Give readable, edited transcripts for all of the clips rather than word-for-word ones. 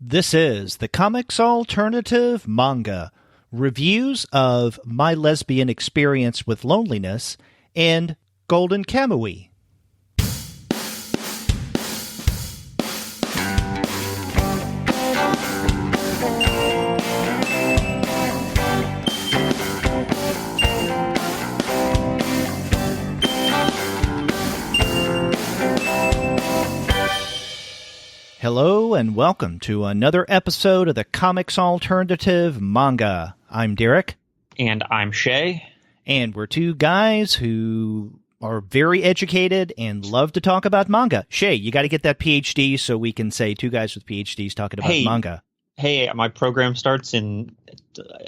This is the Comics Alternative Manga, reviews of My Lesbian Experience with Loneliness and Golden Kamui. Hello and welcome to another episode of the Comics Alternative Manga. I'm Derek. And I'm Shea. And we're two guys who are very educated and love to talk about manga. Shea, you got to get that PhD so we can say two guys with PhDs talking about manga. Hey, my program starts in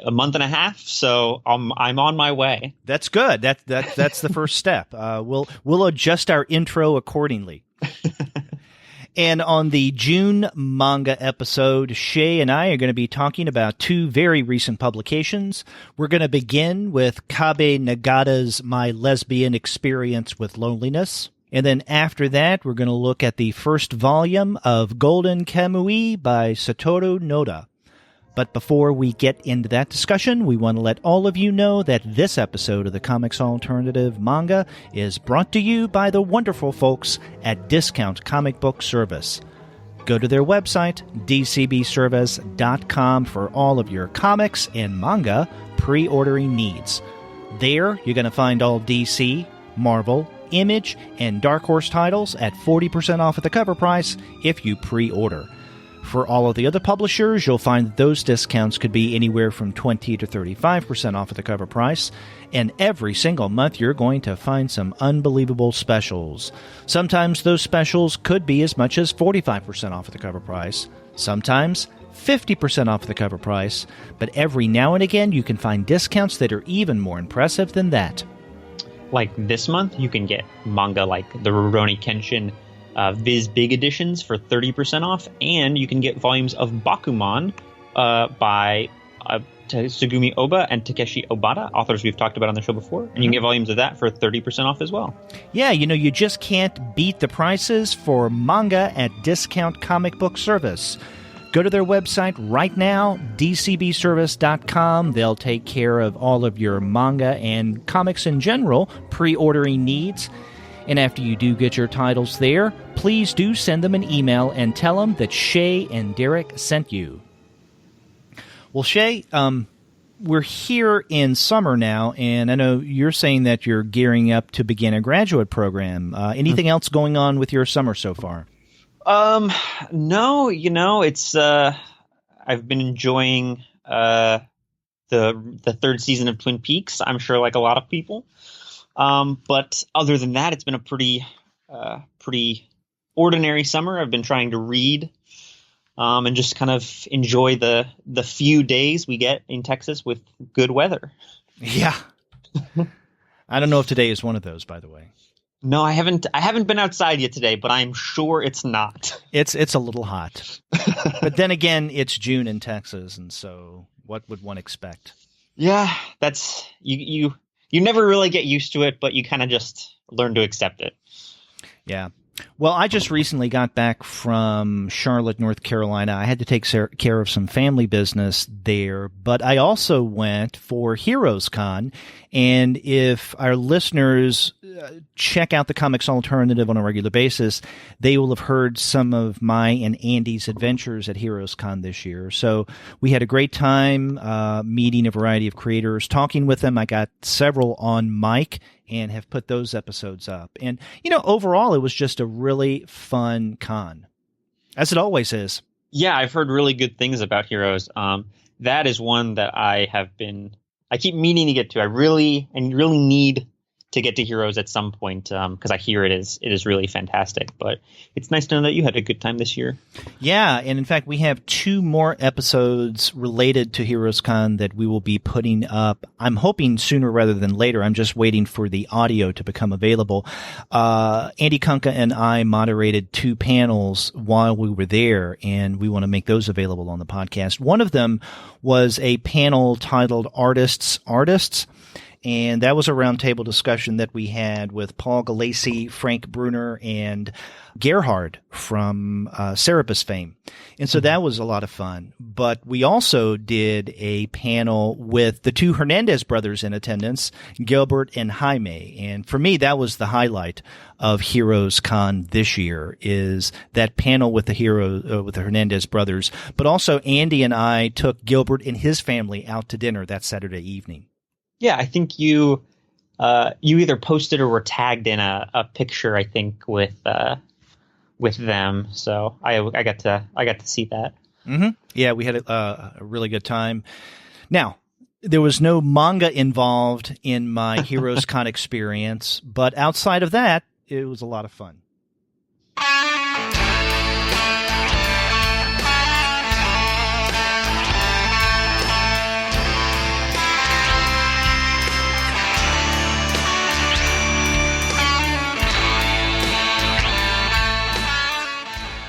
a month and a half, so I'm on my way. That's good. That's the first step. We'll adjust our intro accordingly. And on the June manga episode, Shea and I are going to be talking about two very recent publications. We're going to begin with Kabi Nagata's My Lesbian Experience with Loneliness. And then after that, we're going to look at the first volume of Golden Kamui by Satoru Noda. But before we get into that discussion, we want to let all of you know that this episode of the Comics Alternative Manga is brought to you by the wonderful folks at Discount Comic Book Service. Go to their website, dcbservice.com, for all of your comics and manga pre-ordering needs. There, you're going to find all DC, Marvel, Image, and Dark Horse titles at 40% off at the cover price if you pre-order. For all of the other publishers, you'll find that those discounts could be anywhere from 20 to 35% off at the cover price, and every single month you're going to find some unbelievable specials. Sometimes those specials could be as much as 45% off at the cover price, sometimes 50% off the cover price, but every now and again you can find discounts that are even more impressive than that. Like this month, you can get manga like the Rurouni Kenshin Viz Big Editions for 30% off, and you can get volumes of Bakuman by Tsugumi Oba and Takeshi Obata, authors we've talked about on the show before, and you can get volumes of that for 30% off as well. Yeah, you just can't beat the prices for manga at Discount Comic Book Service. Go to their website right now, dcbservice.com. They'll take care of all of your manga and comics in general pre-ordering needs. And after you do get your titles there, please do send them an email and tell them that Shea and Derek sent you. Well, Shea, we're here in summer now, and I know you're saying that you're gearing up to begin a graduate program. Anything else going on with your summer so far? No, it's I've been enjoying the third season of Twin Peaks, I'm sure, like a lot of people. But other than that, it's been a pretty ordinary summer. I've been trying to read, and just kind of enjoy the few days we get in Texas with good weather. Yeah. I don't know if today is one of those, by the way. No, I haven't been outside yet today, but I'm sure it's not. It's a little hot. But then again, it's June in Texas, and so what would one expect? Yeah, that's you never really get used to it, but you kind of just learn to accept it. Yeah. Well, I just recently got back from Charlotte, North Carolina. I had to take care of some family business there, but I also went for Heroes Con. And if our listeners check out the Comics Alternative on a regular basis, they will have heard some of my and Andy's adventures at Heroes Con this year. So we had a great time meeting a variety of creators, talking with them. I got several on mic and have put those episodes up. And, overall, it was just a really fun con, as it always is. Yeah, I've heard really good things about Heroes. That is one that I keep meaning to get to. I really need to get to Heroes at some point, because I hear it is really fantastic. But it's nice to know that you had a good time this year. Yeah, and in fact, we have 2 more episodes related to Heroes Con that we will be putting up. I'm hoping sooner rather than later. I'm just waiting for the audio to become available. Andy Kunka and I moderated 2 panels while we were there, and we want to make those available on the podcast. One of them was a panel titled Artists, And that was a roundtable discussion that we had with Paul Galassi, Frank Bruner, and Gerhard from Cerebus fame. And so that was a lot of fun. But we also did a panel with the two Hernandez brothers in attendance, Gilbert and Jaime. And for me, that was the highlight of Heroes Con this year, is that panel with the Hernandez brothers. But also Andy and I took Gilbert and his family out to dinner that Saturday evening. Yeah, I think you either posted or were tagged in a picture, I think, with them. So I got to see that. Mm-hmm. Yeah, we had a really good time. Now, there was no manga involved in my Heroes Con experience, but outside of that, it was a lot of fun.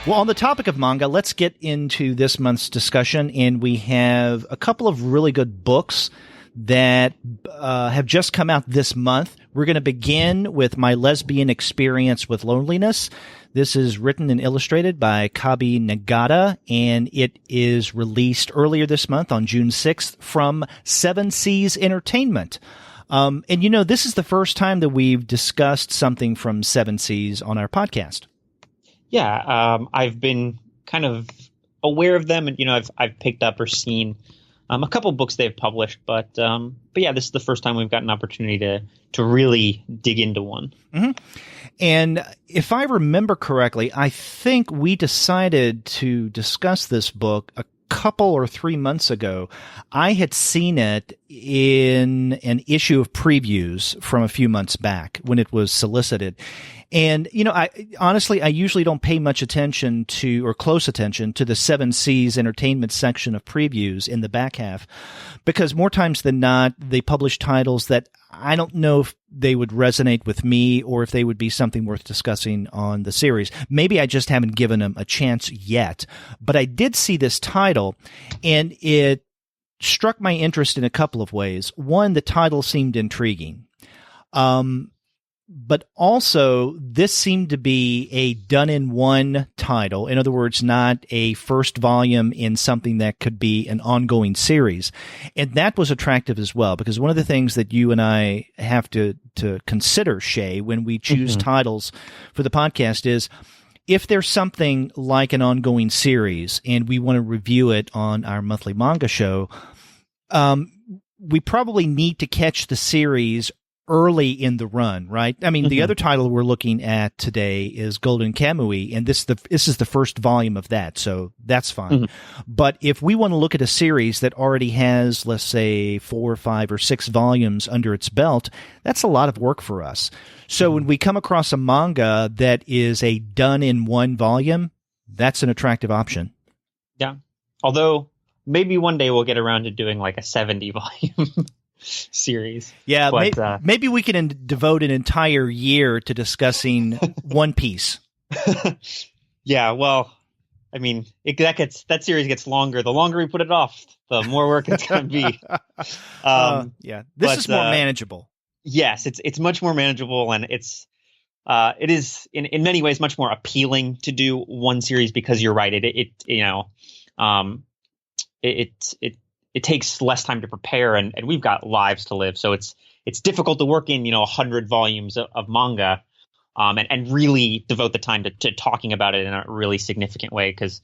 Well, on the topic of manga, let's get into this month's discussion, and we have a couple of really good books that have just come out this month. We're going to begin with My Lesbian Experience with Loneliness. This is written and illustrated by Kabi Nagata, and it is released earlier this month on June 6th from Seven Seas Entertainment. And this is the first time that we've discussed something from Seven Seas on our podcast. Yeah, I've been kind of aware of them, and I've picked up or seen a couple books they've published, but yeah, this is the first time we've got an opportunity to really dig into one. Mm-hmm. And if I remember correctly, I think we decided to discuss this book a couple or 3 months ago. I had seen it in an issue of previews from a few months back when it was solicited. And, I honestly usually don't pay much attention to, or close attention to, the Seven Seas Entertainment section of previews in the back half, because more times than not, they publish titles that I don't know if they would resonate with me or if they would be something worth discussing on the series. Maybe I just haven't given them a chance yet, but I did see this title, and it struck my interest in a couple of ways. One, the title seemed intriguing. But also, this seemed to be a done-in-one title. In other words, not a first volume in something that could be an ongoing series. And that was attractive as well, because one of the things that you and I have to consider, Shea, when we choose titles for the podcast is, if there's something like an ongoing series and we want to review it on our monthly manga show, we probably need to catch the series early in the run, right? I mean, the other title we're looking at today is Golden Kamui, and this is the first volume of that, so that's fine. But if we want to look at a series that already has, let's say, 4 or 5 or 6 volumes under its belt, that's a lot of work for us. So when we come across a manga that is a done-in-one volume, that's an attractive option. Yeah. Although, maybe one day we'll get around to doing like a 70-volume series. Yeah, but, maybe we can devote an entire year to discussing One Piece. Yeah, well, I mean, that series gets longer. The longer we put it off, the more work it's going to be. Yeah, this is more manageable. Yes, it's much more manageable, and it is in many ways much more appealing to do one series, because you're right. It takes less time to prepare, and we've got lives to live. So it's difficult to work in 100 volumes of manga, and really devote the time to talking about it in a really significant way, because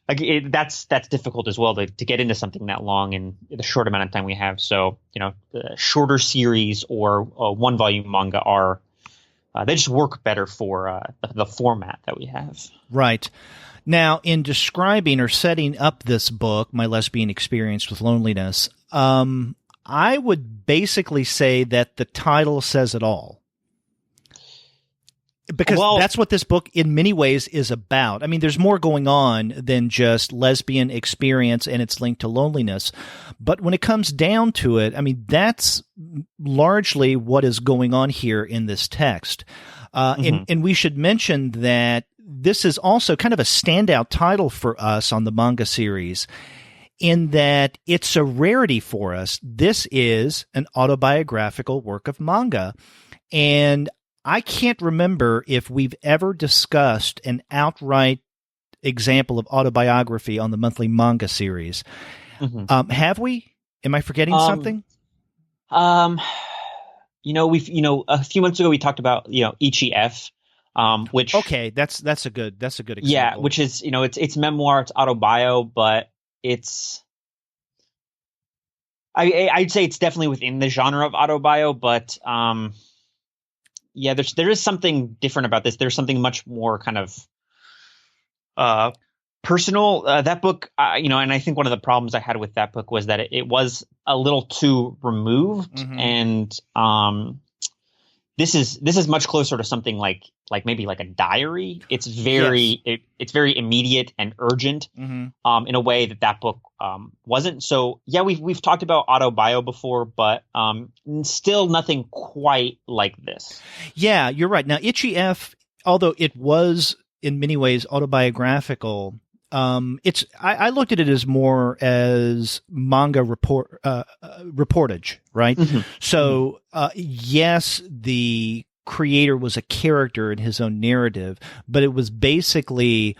that's difficult as well to get into something that long in the short amount of time we have. So the shorter series or 1 volume manga are they just work better for the format that we have. Right. Now, in describing or setting up this book, My Lesbian Experience with Loneliness, I would basically say that the title says it all. Because that's what this book, in many ways, is about. I mean, there's more going on than just lesbian experience and its link to loneliness. But when it comes down to it, I mean, that's largely what is going on here in this text. And we should mention that this is also kind of a standout title for us on the manga series. in that it's a rarity for us. This is an autobiographical work of manga. And I can't remember if we've ever discussed an outright example of autobiography on the monthly manga series. Have we? Am I forgetting something? A few months ago we talked about, Ichi F, which that's a good example. Yeah, which is, it's memoir, it's autobio, but it's I'd say it's definitely within the genre of autobio, but there is something different about this. There's something much more kind of personal. That book, and I think one of the problems I had with that book was that it was a little too removed, and this is much closer to something like maybe like a diary. It's very it's very immediate and urgent in a way that book wasn't. So yeah, we've talked about autobio before, but still nothing quite like this. Yeah, you're right. Now Ichi F, although it was in many ways autobiographical, I looked at it as more as manga reportage, right? So yes, the creator was a character in his own narrative, but it was basically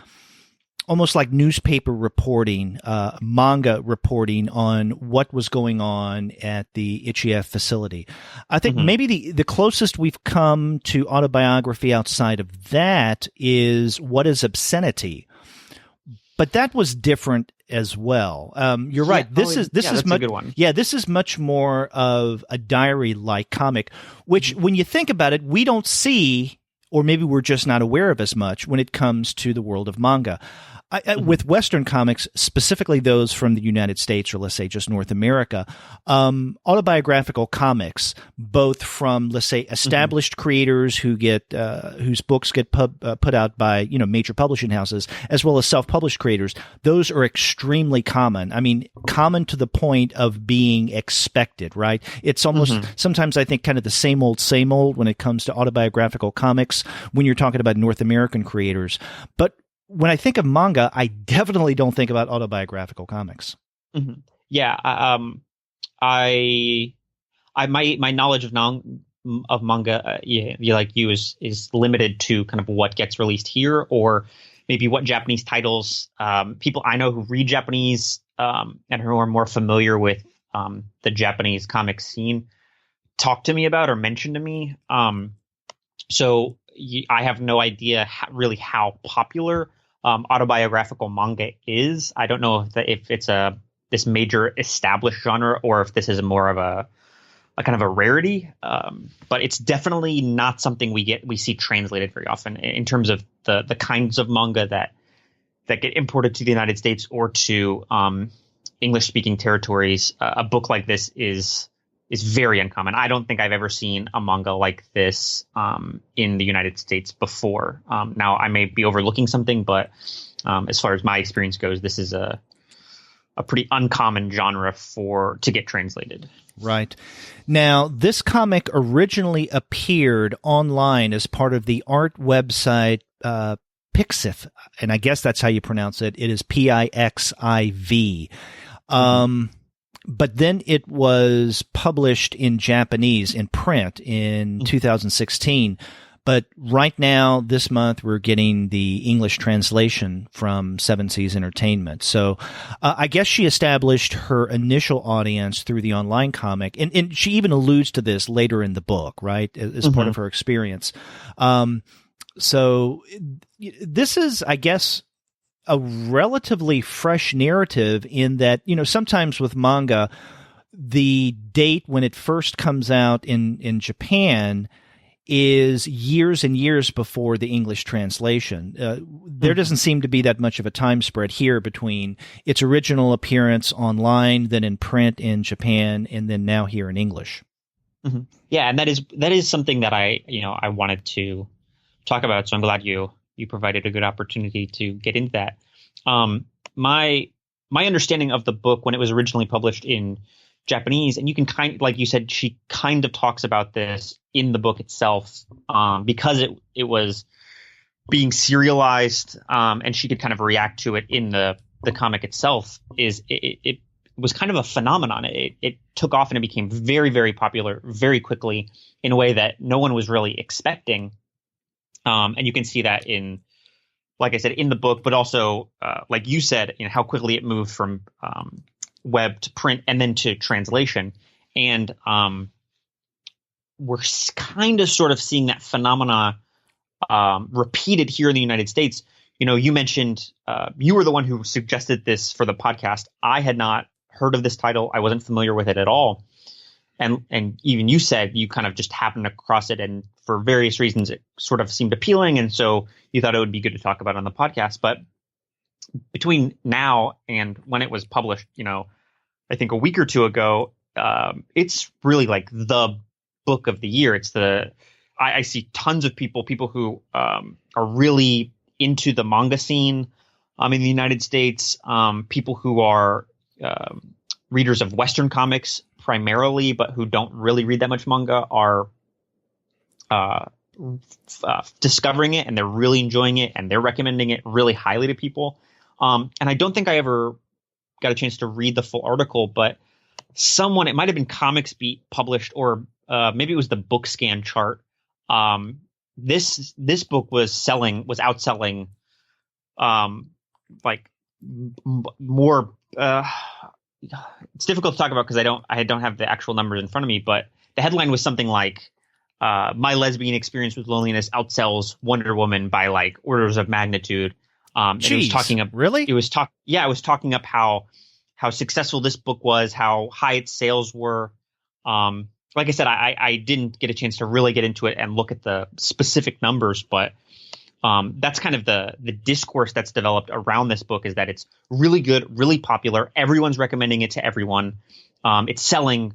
almost like newspaper reporting, manga reporting on what was going on at the Ichi-F facility. I think maybe the closest we've come to autobiography outside of that is What is Obscenity? But that was different as well. You're right. This is much, a good one. Yeah, this is much more of a diary-like comic, which when you think about it, we don't see, or maybe we're just not aware of as much when it comes to the world of manga. With Western comics, specifically those from the United States, or let's say just North America, autobiographical comics, both from, let's say, established creators who get whose books get put out by major publishing houses, as well as self-published creators, those are extremely common. I mean, common to the point of being expected. Right? It's almost sometimes I think kind of the same old when it comes to autobiographical comics when you're talking about North American creators, but when I think of manga, I definitely don't think about autobiographical comics. Yeah, my knowledge of manga, like you, is limited to kind of what gets released here, or maybe what Japanese titles people I know who read Japanese and who are more familiar with the Japanese comic scene talk to me about or mention to me. So I have no idea really how popular autobiographical manga is. I don't know if it's this major established genre, or if this is more of a kind of a rarity. But it's definitely not something we see translated very often in terms of the kinds of manga that get imported to the United States or to English speaking territories. A book like this is very uncommon. I don't think I've ever seen a manga like this in the United States before. Now, I may be overlooking something, but as far as my experience goes, this is a pretty uncommon genre to get translated. Right. Now, this comic originally appeared online as part of the art website Pixiv, and I guess that's how you pronounce it. It is Pixiv. But then it was published in Japanese in print in 2016. But right now, this month, we're getting the English translation from Seven Seas Entertainment. So I guess she established her initial audience through the online comic. And she even alludes to this later in the book, right, as part of her experience. So this is, I guess, a relatively fresh narrative in that, sometimes with manga, the date when it first comes out in Japan is years and years before the English translation. There doesn't seem to be that much of a time spread here between its original appearance online, then in print in Japan, and then now here in English. Yeah, and that is something that I wanted to talk about. So I'm glad you provided a good opportunity to get into that. My understanding of the book when it was originally published in Japanese, and you can like you said, she kind of talks about this in the book itself, because it was being serialized, and she could kind of react to it in the the comic itself is it was kind of a phenomenon. It took off and it became very, very popular very quickly in a way that no one was really expecting. And you can see that in, like I said, in the book, but also, like you said, how quickly it moved from web to print and then to translation. And we're kind of sort of seeing that phenomena repeated here in the United States. You mentioned you were the one who suggested this for the podcast. I had not heard of this title. I wasn't familiar with it at all. And even you said you kind of just happened across it, and for various reasons it sort of seemed appealing, and so you thought it would be good to talk about on the podcast. But between now and when it was published, I think a week or two ago, it's really like the book of the year. It's I see tons of people who are really into the manga scene in the United States, people who are readers of Western comics primarily, but who don't really read that much manga, are discovering it, and they're really enjoying it, and they're recommending it really highly to people. And I don't think I ever got a chance to read the full article, but it might have been Comics Beat published, or maybe it was the Book Scan chart. This book was outselling more. It's difficult to talk about because I don't have the actual numbers in front of me, but the headline was something like "My Lesbian Experience with Loneliness Outsells Wonder Woman by like orders of magnitude." And it was talking up really. It was talking up how successful this book was, how high its sales were. Like I said, I didn't get a chance to really get into it and look at the specific numbers, but that's kind of the discourse that's developed around this book, is that it's really good, really popular. Everyone's recommending it to everyone. It's selling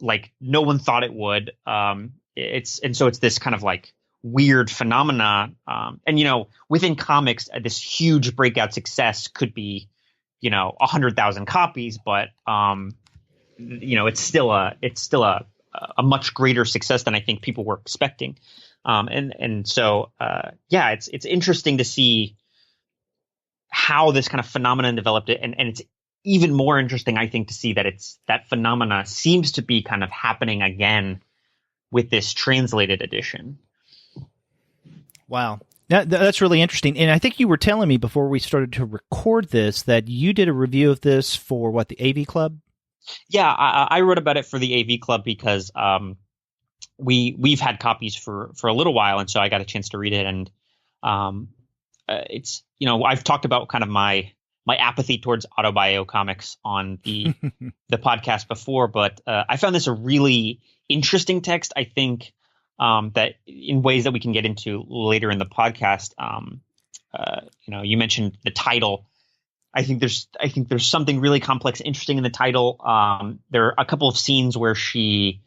like no one thought it would. So it's this kind of like weird phenomena. And within comics, this huge breakout success could be, 100,000 copies, but it's still a much greater success than I think people were expecting. So it's interesting to see how this kind of phenomenon developed it. And it's even more interesting, I think, to see that that phenomena seems to be kind of happening again with this translated edition. Wow. That's really interesting. And I think you were telling me before we started to record this that you did a review of this for the AV Club? Yeah, I wrote about it for the AV Club because we've had copies for a little while, and so I got a chance to read it. And it's I've talked about kind of my apathy towards autobio comics on the podcast before, but I found this a really interesting text. I think that in ways that we can get into later in the podcast. You mentioned the title. I think there's something really complex, interesting in the title. There are a couple of scenes where she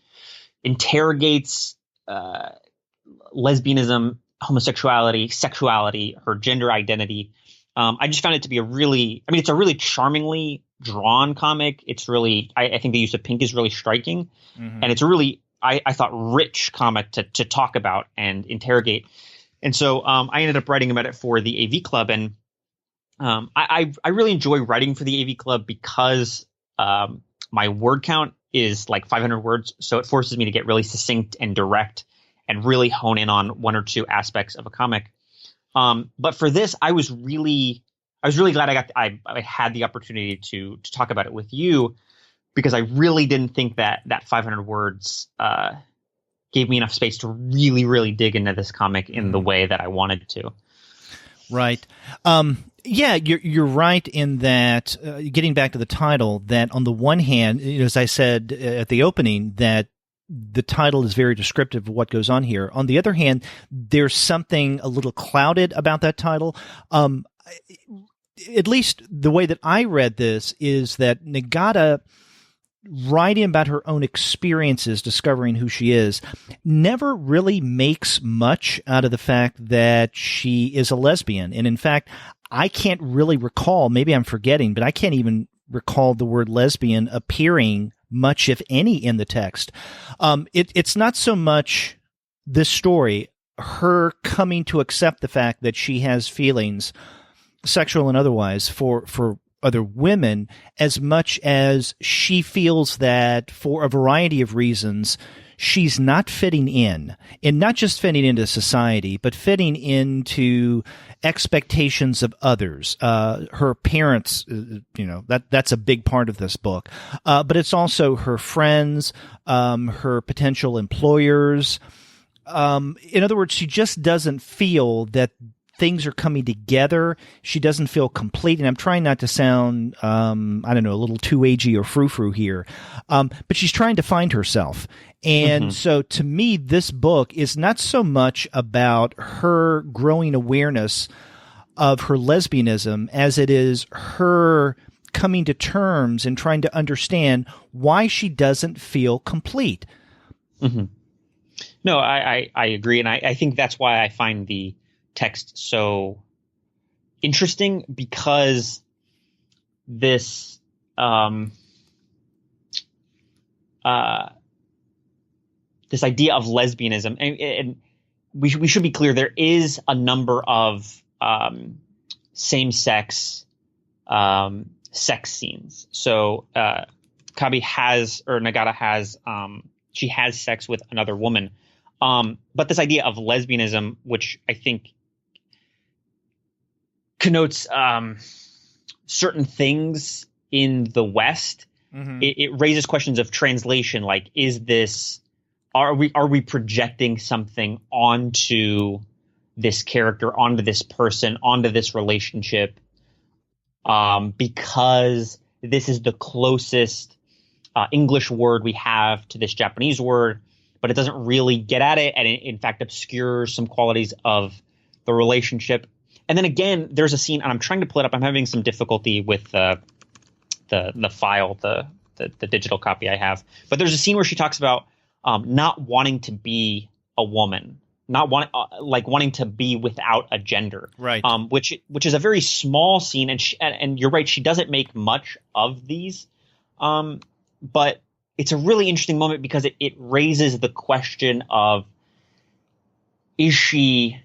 interrogates lesbianism, homosexuality, sexuality, her gender identity. I just found it to be it's a really charmingly drawn comic. It's really, I think the use of pink is really striking. Mm-hmm. And it's a really, I thought, rich comic to talk about and interrogate. And so I ended up writing about it for the AV Club. And I really enjoy writing for the AV Club because my word count is like 500 words. So it forces me to get really succinct and direct and really hone in on one or two aspects of a comic. But for this, I was really glad I had the opportunity to talk about it with you, because I really didn't think that 500 words gave me enough space to really, really dig into this comic in the way that I wanted to. Right. Yeah, you're right in that, getting back to the title, that on the one hand, as I said at the opening, that the title is very descriptive of what goes on here. On the other hand, there's something a little clouded about that title. At least the way that I read this is that Nagata, writing about her own experiences discovering who she is, never really makes much out of the fact that she is a lesbian. And in fact, I can't really recall, maybe I'm forgetting, but I can't even recall the word lesbian appearing much, if any, in the text. It's not so much this story, her coming to accept the fact that she has feelings, sexual and otherwise, for other women, as much as she feels that for a variety of reasons, she's not fitting in, and not just fitting into society, but fitting into expectations of others. Her parents, that's a big part of this book. But it's also her friends, her potential employers. In other words, she just doesn't feel that things are coming together. She doesn't feel complete. And I'm trying not to sound, a little too agey or frou-frou here. But she's trying to find herself. And so to me, this book is not so much about her growing awareness of her lesbianism as it is her coming to terms and trying to understand why she doesn't feel complete. Mm-hmm. No, I agree. And I think that's why I find the text so interesting, because this this idea of lesbianism, and we should be clear, there is a number of same-sex sex scenes. So Kabi has, or Nagata has, she has sex with another woman. But this idea of lesbianism, which I think connotes certain things in the West, it raises questions of translation. Like, are we projecting something onto this character, onto this person, onto this relationship, because this is the closest English word we have to this Japanese word, but it doesn't really get at it, and it, in fact, obscures some qualities of the relationship. And then again, there's a scene, and I'm trying to pull it up. I'm having some difficulty with the file, the digital copy I have. But there's a scene where she talks about not wanting to be a woman, wanting to be without a gender, right? Which is a very small scene, and you're right, she doesn't make much of these, but it's a really interesting moment because it raises the question of, is she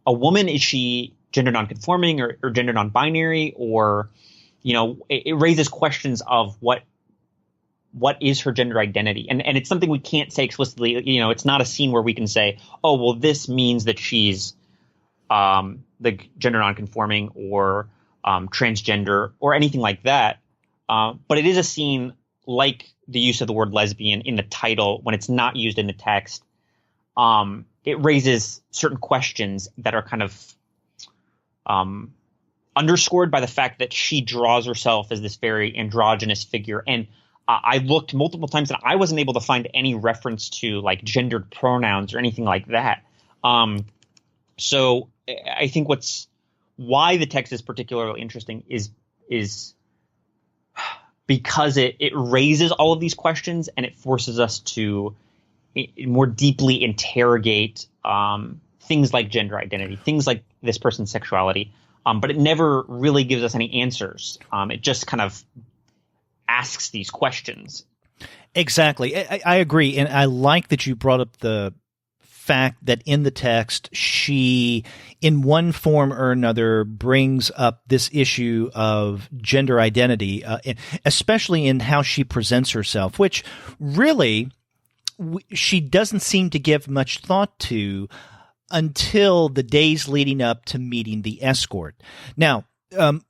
a woman? Is she gender nonconforming or gender non-binary? Or, it raises questions of what is her gender identity? And it's something we can't say explicitly. It's not a scene where we can say, oh, well, this means that she's the gender nonconforming or transgender or anything like that. But it is a scene, like the use of the word lesbian in the title, when it's not used in the text, it raises certain questions that are kind of underscored by the fact that she draws herself as this very androgynous figure. And I looked multiple times and I wasn't able to find any reference to like gendered pronouns or anything like that. So I think why the text is particularly interesting is because it raises all of these questions, and it forces us to more deeply interrogate things like gender identity, things like this person's sexuality. But it never really gives us any answers. It just kind of asks these questions. Exactly. I agree. And I like that you brought up the fact that in the text, she, in one form or another, brings up this issue of gender identity, especially in how she presents herself, which really she doesn't seem to give much thought to until the days leading up to meeting the escort. Now,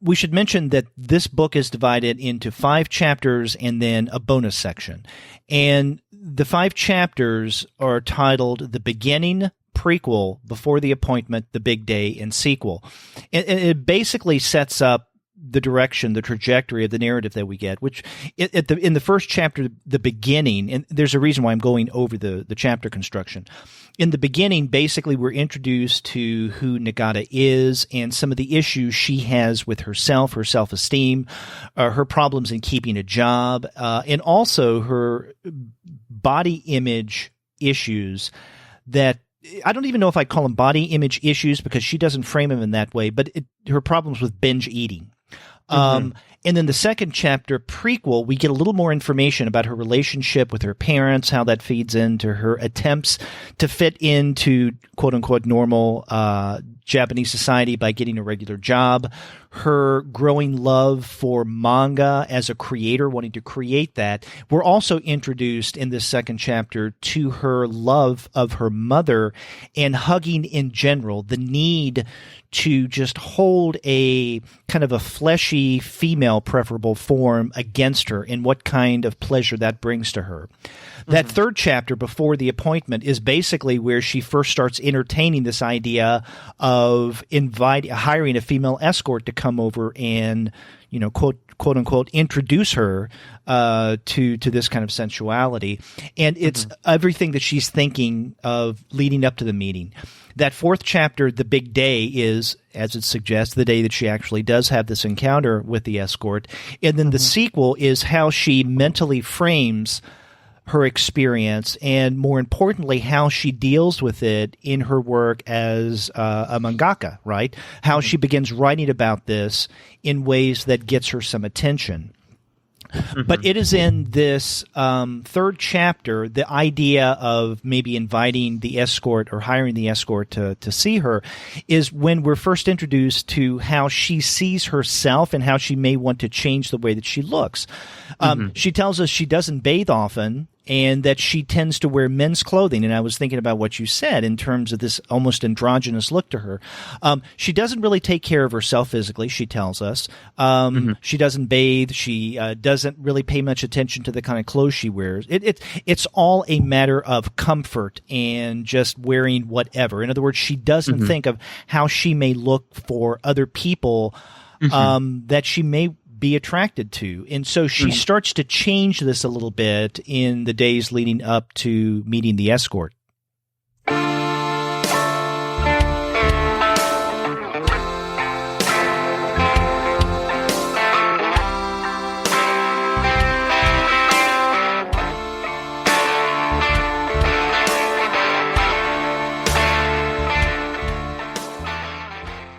we should mention that this book is divided into 5 chapters and then a bonus section. And the 5 chapters are titled The Beginning, Prequel, Before the Appointment, The Big Day, and Sequel. And it basically sets up the direction, the trajectory of the narrative that we get, which in the first chapter, the beginning, and there's a reason why I'm going over the chapter construction. In the beginning, basically, we're introduced to who Nagata is and some of the issues she has with herself, her self-esteem, her problems in keeping a job, and also her body image issues that I don't even know if I call them body image issues because she doesn't frame them in that way, but her problems with binge eating. And then the second chapter, prequel, we get a little more information about her relationship with her parents, how that feeds into her attempts to fit into quote unquote normal Japanese society by getting a regular job, her growing love for manga as a creator, wanting to create that. We're also introduced in this second chapter to her love of her mother and hugging in general, the need to just hold a kind of a fleshy female preferable form against her and what kind of pleasure that brings to her. That third chapter before the appointment is basically where she first starts entertaining this idea of hiring a female escort to come over and, quote unquote, introduce her to this kind of sensuality. And it's everything that she's thinking of leading up to the meeting. That fourth chapter, the big day, is, as it suggests, the day that she actually does have this encounter with the escort. And then the sequel is how she mentally frames her experience, and more importantly, how she deals with it in her work as a mangaka, right? How she begins writing about this in ways that gets her some attention. But it is in this third chapter, the idea of maybe inviting the escort or hiring the escort to see her is when we're first introduced to how she sees herself and how she may want to change the way that she looks. She tells us she doesn't bathe often and that she tends to wear men's clothing. And I was thinking about what you said in terms of this almost androgynous look to her. She doesn't really take care of herself physically, she tells us. She doesn't bathe. She doesn't really pay much attention to the kind of clothes she wears. It's all a matter of comfort and just wearing whatever. In other words, she doesn't think of how she may look for other people that she may be attracted to. And so she starts to change this a little bit in the days leading up to meeting the escort.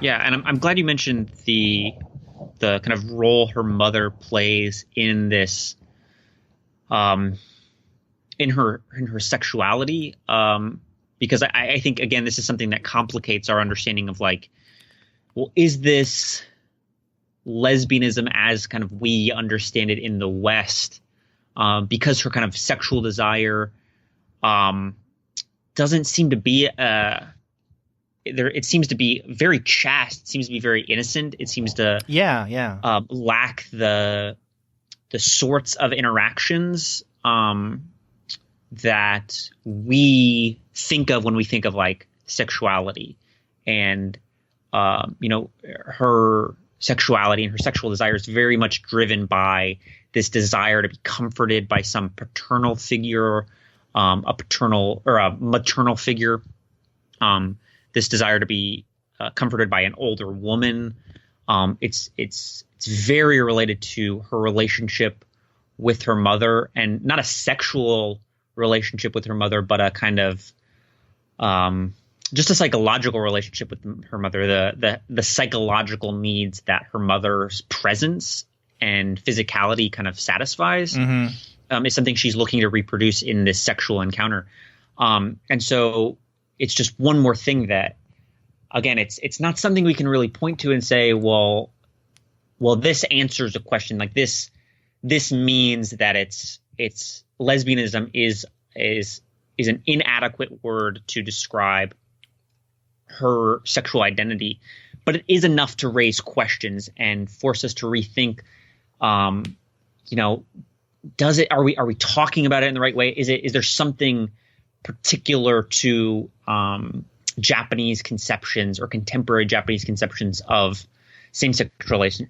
Yeah, and I'm glad you mentioned the kind of role her mother plays in this, in her sexuality, because I think, again, this is something that complicates our understanding of, like, well, is this lesbianism as kind of we understand it in the West, because her kind of sexual desire doesn't seem to be it seems to be very chaste. It seems to be very innocent. It seems to lack the sorts of interactions that we think of when we think of, like, sexuality. And her sexuality and her sexual desire is very much driven by this desire to be comforted by some paternal figure, a paternal or a maternal figure. This desire to be comforted by an older woman. It's very related to her relationship with her mother, and not a sexual relationship with her mother, but a kind of just a psychological relationship with her mother. The psychological needs that her mother's presence and physicality kind of satisfies is something she's looking to reproduce in this sexual encounter. And so it's just one more thing that, again, it's not something we can really point to and say, well, this answers a question. Like, this means that it's lesbianism is an inadequate word to describe her sexual identity, but it is enough to raise questions and force us to rethink. Are we talking about it in the right way? Is there something particular to Japanese conceptions or contemporary Japanese conceptions of same-sex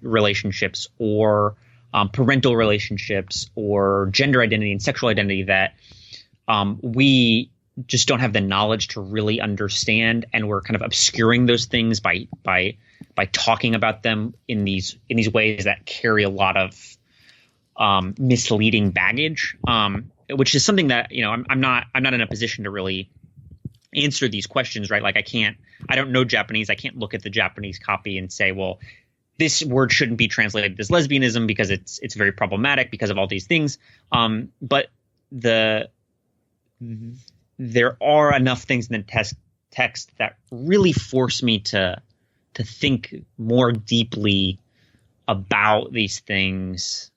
relationships or parental relationships or gender identity and sexual identity that we just don't have the knowledge to really understand, and we're kind of obscuring those things by talking about them in these ways that carry a lot of misleading baggage. Which is something that, I'm not in a position to really answer these questions, right? Like, I don't know Japanese. I can't look at the Japanese copy and say, well, this word shouldn't be translated as lesbianism because it's very problematic because of all these things. But there are enough things in the text texts that really force me to think more deeply about these things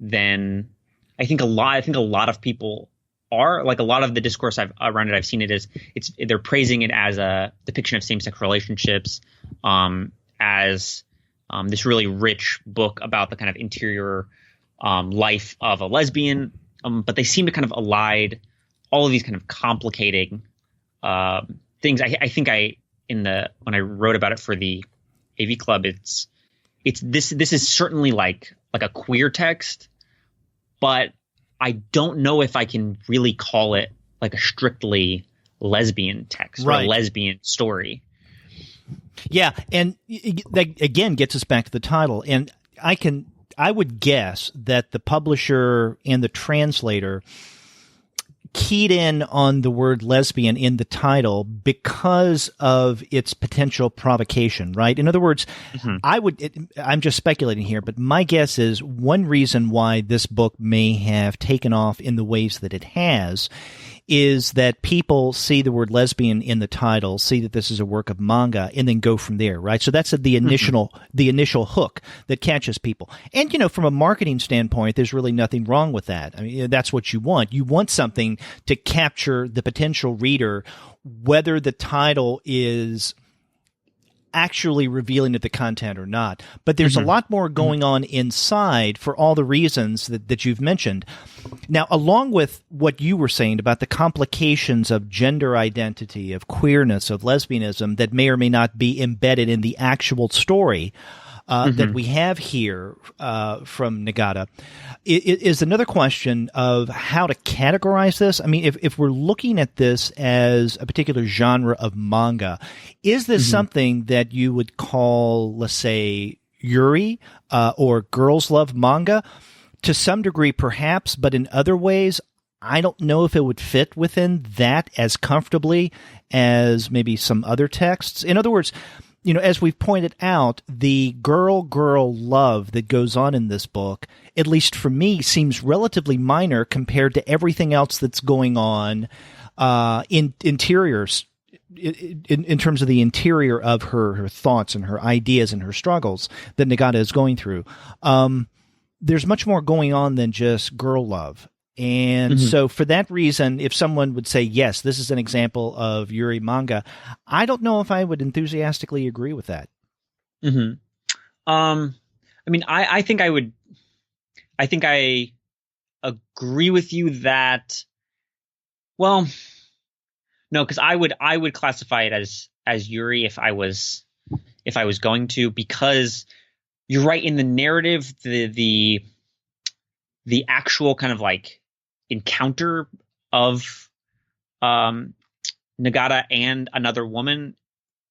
than I think a lot of people are. Like, a lot of the discourse around it, I've seen it as they're praising it as a depiction of same-sex relationships, as this really rich book about the kind of interior life of a lesbian, but they seem to kind of elide all of these kind of complicating things. I think when I wrote about it for the AV Club, this is certainly like a queer text, but I don't know if I can really call it like a strictly lesbian text, right, or a lesbian story. Yeah, and that again gets us back to the title. And I would guess that the publisher and the translator keyed in on the word lesbian in the title because of its potential provocation, right? In other words, I'm just speculating here, but my guess is one reason why this book may have taken off in the ways that it has is that people see the word lesbian in the title, see that this is a work of manga, and then go from there, right? So that's the initial hook that catches people. And, from a marketing standpoint, there's really nothing wrong with that. I mean, that's what you want. You want something to capture the potential reader, whether the title is actually revealing of the content or not. But there's a lot more going on inside for all the reasons that you've mentioned. Now, along with what you were saying about the complications of gender identity, of queerness, of lesbianism that may or may not be embedded in the actual story that we have here from Nagata, is another question of how to categorize this. I mean, if we're looking at this as a particular genre of manga, is this something that you would call, let's say, yuri or girls love manga? To some degree, perhaps, but in other ways, I don't know if it would fit within that as comfortably as maybe some other texts. In other words, as we've pointed out, the girl love that goes on in this book, at least for me, seems relatively minor compared to everything else that's going on in interiors, in terms of the interior of her thoughts and her ideas and her struggles that Nagata is going through. There's much more going on than just girl love. And so for that reason, if someone would say, yes, this is an example of yuri manga, I don't know if I would enthusiastically agree with that. I mean, I think I agree with you that, well, no, because I would classify it as yuri if I was going to, because you're right, in the narrative, the actual kind of like encounter of Nagata and another woman,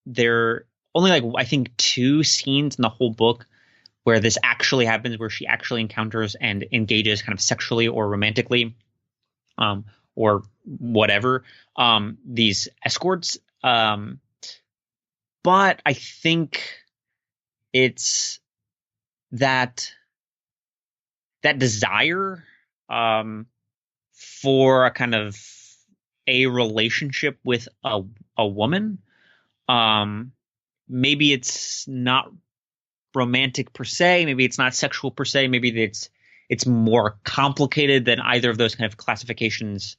there are only I think 2 scenes in the whole book where this actually happens, where she actually encounters and engages kind of sexually or romantically, or whatever, these escorts. But I think it's that desire for a kind of a relationship with a woman. Maybe it's not romantic per se. Maybe it's not sexual per se. Maybe it's more complicated than either of those kind of classifications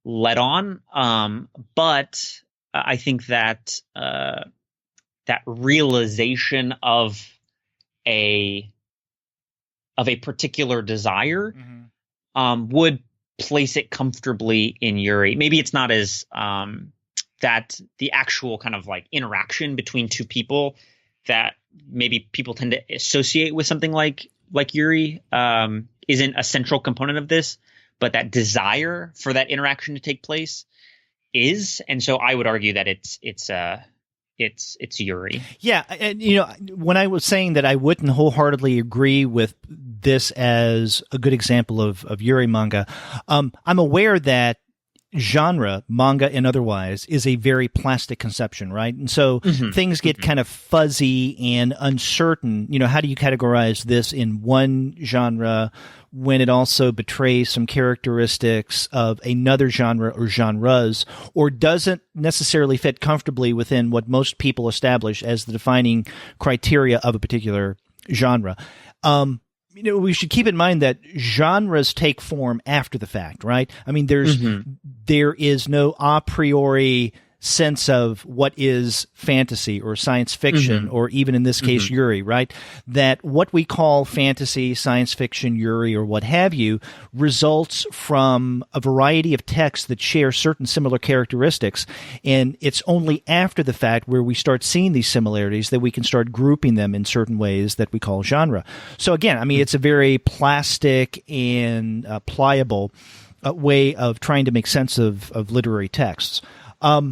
let on. But I think that that realization of a particular desire would place it comfortably in yuri. Maybe it's not as that the actual kind of like interaction between 2 people that maybe people tend to associate with something like yuri isn't a central component of this, but that desire for that interaction to take place is. And so I would argue that it's yuri. Yeah, and when I was saying that I wouldn't wholeheartedly agree with this as a good example of yuri manga, I'm aware that genre, manga and otherwise, is a very plastic conception, right? And so things get kind of fuzzy and uncertain. How do you categorize this in one genre when it also betrays some characteristics of another genre or genres, or doesn't necessarily fit comfortably within what most people establish as the defining criteria of a particular genre? We should keep in mind that genres take form after the fact, right? I mean, there is no a priori sense of what is fantasy or science fiction, or even in this case, yuri, right? That what we call fantasy, science fiction, yuri, or what have you, results from a variety of texts that share certain similar characteristics. And it's only after the fact where we start seeing these similarities that we can start grouping them in certain ways that we call genre. So again, I mean, it's a very plastic and pliable way of trying to make sense of literary texts. To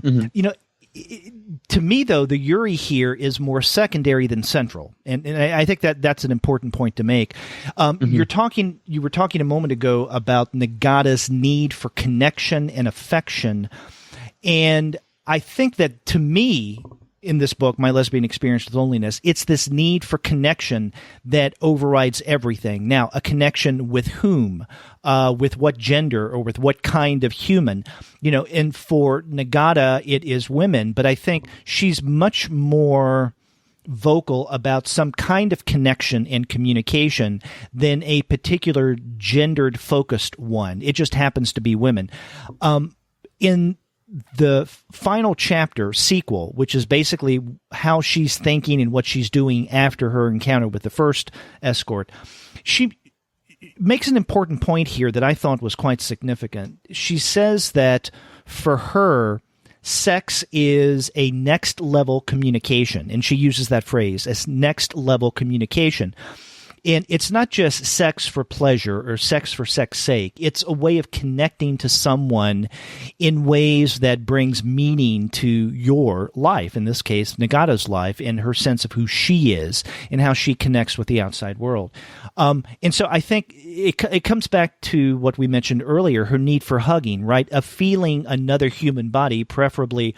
me, though, the yuri here is more secondary than central, and I think that's an important point to make. You were talking a moment ago about Nagata's need for connection and affection, and I think that, to me, in this book, My Lesbian Experience with Loneliness, it's this need for connection that overrides everything. Now, a connection with whom, with what gender, or with what kind of human, and for Nagata, it is women, but I think she's much more vocal about some kind of connection and communication than a particular gendered focused one. It just happens to be women. In the final chapter sequel, which is basically how she's thinking and what she's doing after her encounter with the first escort, she makes an important point here that I thought was quite significant. She says that for her, sex is a next level communication, and she uses that phrase as next level communication. And it's not just sex for pleasure or sex for sex's sake. It's a way of connecting to someone in ways that brings meaning to your life, in this case, Nagata's life, and her sense of who she is and how she connects with the outside world. And so I think it comes back to what we mentioned earlier, her need for hugging, right? Of feeling another human body, preferably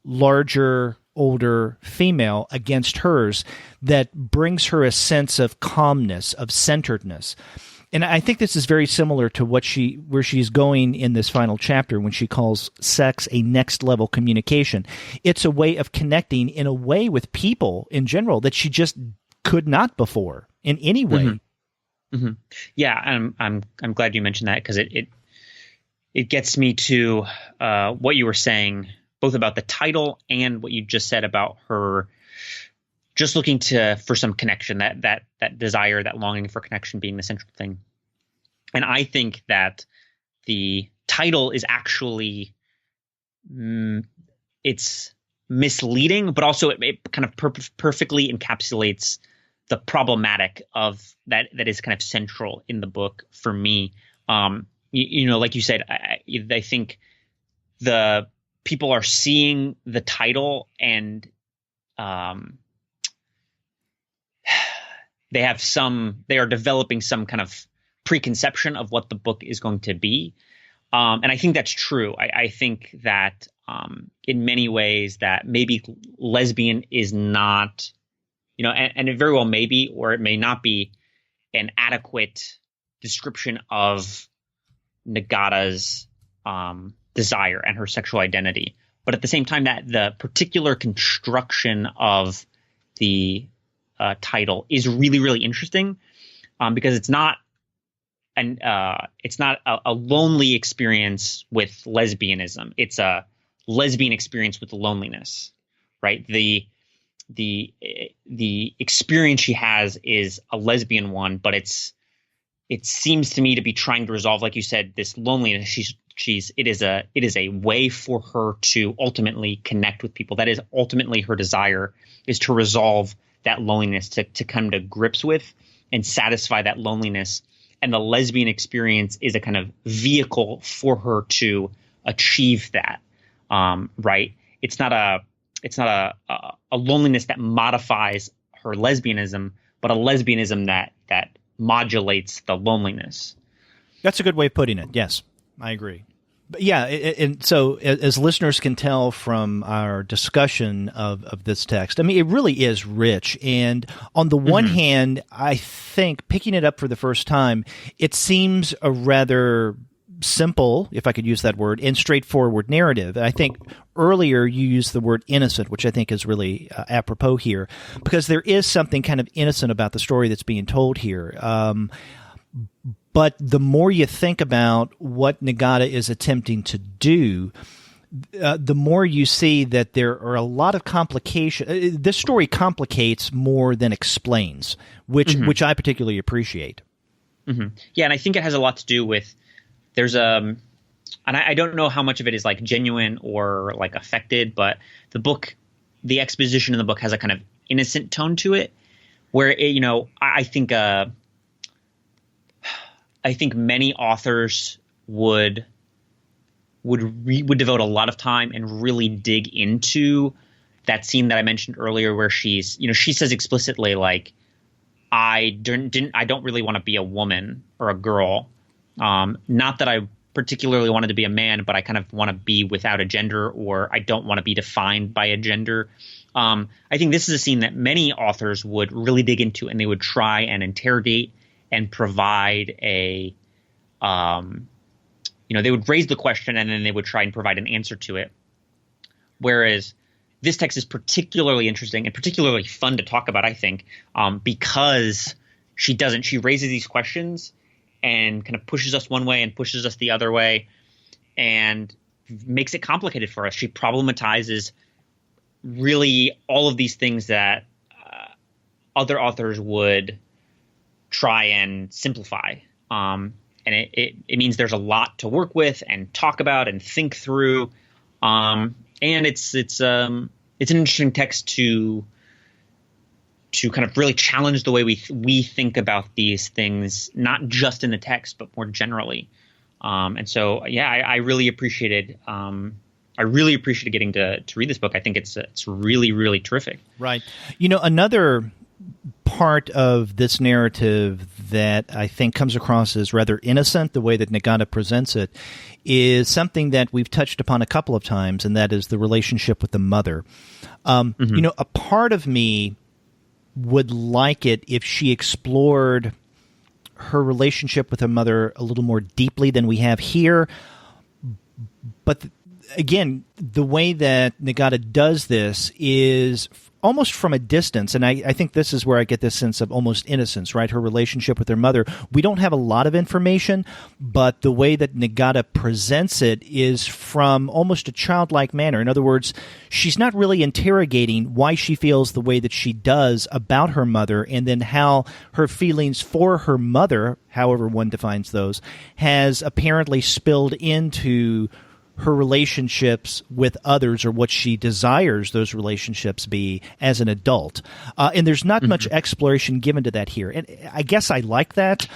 larger, older female, against hers, that brings her a sense of calmness, of centeredness. And I think this is very similar to where she's going in this final chapter when she calls sex a next level communication. It's a way of connecting in a way with people in general that she just could not before in any way. Yeah, I'm glad you mentioned that, because it gets me to what you were saying, both about the title and what you just said about her just looking for some connection, that desire, that longing for connection being the central thing. And I think that the title is actually, it's misleading, but also it kind of perfectly encapsulates the problematic of that is kind of central in the book for me. Like you said, I think the people are seeing the title and they are developing some kind of preconception of what the book is going to be. And I think that's true. I think that in many ways that maybe lesbian is not, and it very well may be, or it may not be, an adequate description of Nagata's desire and her sexual identity. But at the same time, that the particular construction of the title is really, really interesting, because it's not a lonely experience with lesbianism. It's a lesbian experience with loneliness, right? The experience she has is a lesbian one, but it seems to me to be trying to resolve, like you said, this loneliness. It is a way for her to ultimately connect with people. That is ultimately her desire, is to resolve that loneliness, to come to grips with and satisfy that loneliness. And the lesbian experience is a kind of vehicle for her to achieve that. Right? It's not a loneliness that modifies her lesbianism, but a lesbianism that modulates the loneliness. That's a good way of putting it. Yes, I agree. Yeah, and so as listeners can tell from our discussion of this text, I mean, it really is rich. And on the one hand, I think picking it up for the first time, it seems a rather simple, if I could use that word, and straightforward narrative. I think earlier you used the word innocent, which I think is really apropos here, because there is something kind of innocent about the story that's being told here. But the more you think about what Nagata is attempting to do, the more you see that there are a lot of complications. This story complicates more than explains, which I particularly appreciate. Yeah, and I think it has a lot to do with and I don't know how much of it is like genuine or like affected, but the exposition in the book has a kind of innocent tone to it, where I think many authors would devote a lot of time and really dig into that scene that I mentioned earlier, where she says explicitly, like, I don't really want to be a woman or a girl. Not that I particularly wanted to be a man, but I kind of want to be without a gender, or I don't want to be defined by a gender. I think this is a scene that many authors would really dig into, and they would try and interrogate and provide they would raise the question and then they would try and provide an answer to it. Whereas this text is particularly interesting and particularly fun to talk about, I think, because she raises these questions and kind of pushes us one way and pushes us the other way and makes it complicated for us. She problematizes really all of these things that other authors would try and simplify. And it means there's a lot to work with and talk about and think through. And it's an interesting text to kind of really challenge the way we think about these things, not just in the text, but more generally. And so, yeah, I really appreciated getting to read this book. I think it's really, really terrific. Right. Another part of this narrative that I think comes across as rather innocent, the way that Nagata presents it, is something that we've touched upon a couple of times, and that is the relationship with the mother. A part of me would like it if she explored her relationship with her mother a little more deeply than we have here. But again, the way that Nagata does this is almost from a distance, and I think this is where I get this sense of almost innocence, right? Her relationship with her mother. We don't have a lot of information, but the way that Nagata presents it is from almost a childlike manner. In other words, she's not really interrogating why she feels the way that she does about her mother, and then how her feelings for her mother, however one defines those, has apparently spilled into her relationships with others, or what she desires those relationships be as an adult. And there's not much exploration given to that here. And I guess I like that,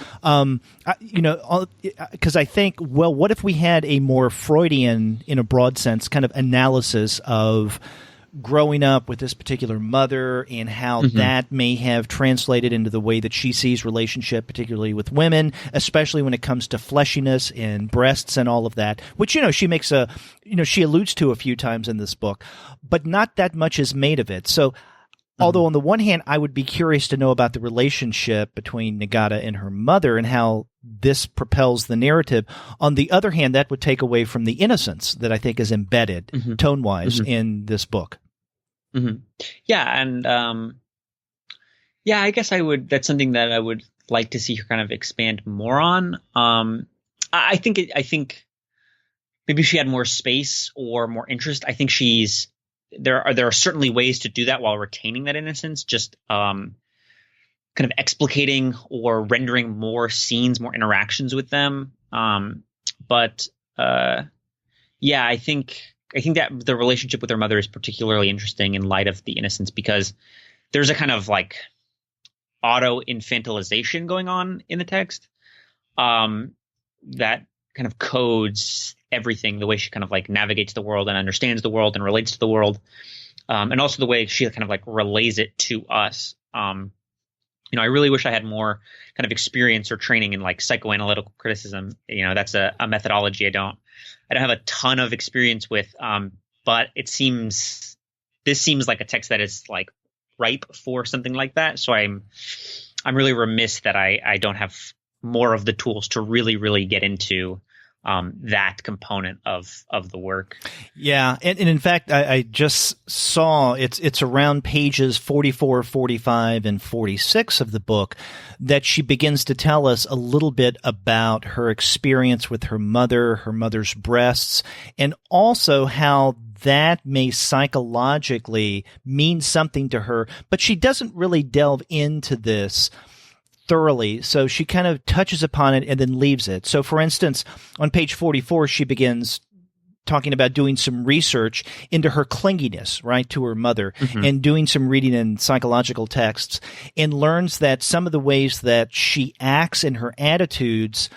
because I think, well, what if we had a more Freudian, in a broad sense, kind of analysis of growing up with this particular mother and how that may have translated into the way that she sees relationship, particularly with women, especially when it comes to fleshiness and breasts and all of that, which, she makes she alludes to a few times in this book, but not that much is made of it. So although on the one hand, I would be curious to know about the relationship between Nagata and her mother and how this propels the narrative, on the other hand, that would take away from the innocence that I think is embedded tone-wise in this book. Yeah, and I guess that's something that I would like to see her kind of expand more on. I think maybe she had more space or more interest. I think there are certainly ways to do that while retaining that innocence, just kind of explicating or rendering more scenes, more interactions with them. But I think that the relationship with her mother is particularly interesting in light of the innocence, because there's a kind of like auto infantilization going on in the text that kind of codes everything, the way she kind of like navigates the world and understands the world and relates to the world, and also the way she kind of like relays it to us. I really wish I had more kind of experience or training in like psychoanalytical criticism. That's a methodology I don't have a ton of experience with. But this seems like a text that is like ripe for something like that. So I'm really remiss that I don't have more of the tools to really get into that component of the work. Yeah. And in fact, I just saw it's around pages 44, 45, and 46 of the book that she begins to tell us a little bit about her experience with her mother's breasts, and also how that may psychologically mean something to her, but she doesn't really delve into this thoroughly. So she kind of touches upon it and then leaves it. So for instance, on page 44, she begins talking about doing some research into her clinginess, right, to her mother, and doing some reading in psychological texts, and learns that some of the ways that she acts and her attitudes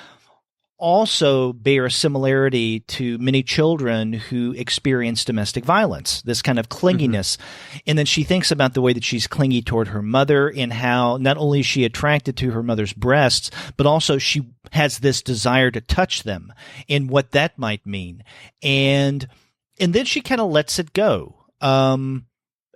also bear a similarity to many children who experience domestic violence, this kind of clinginess. And then she thinks about the way that she's clingy toward her mother, and how not only is she attracted to her mother's breasts, but also she has this desire to touch them, and what that might mean. And then she kind of lets it go.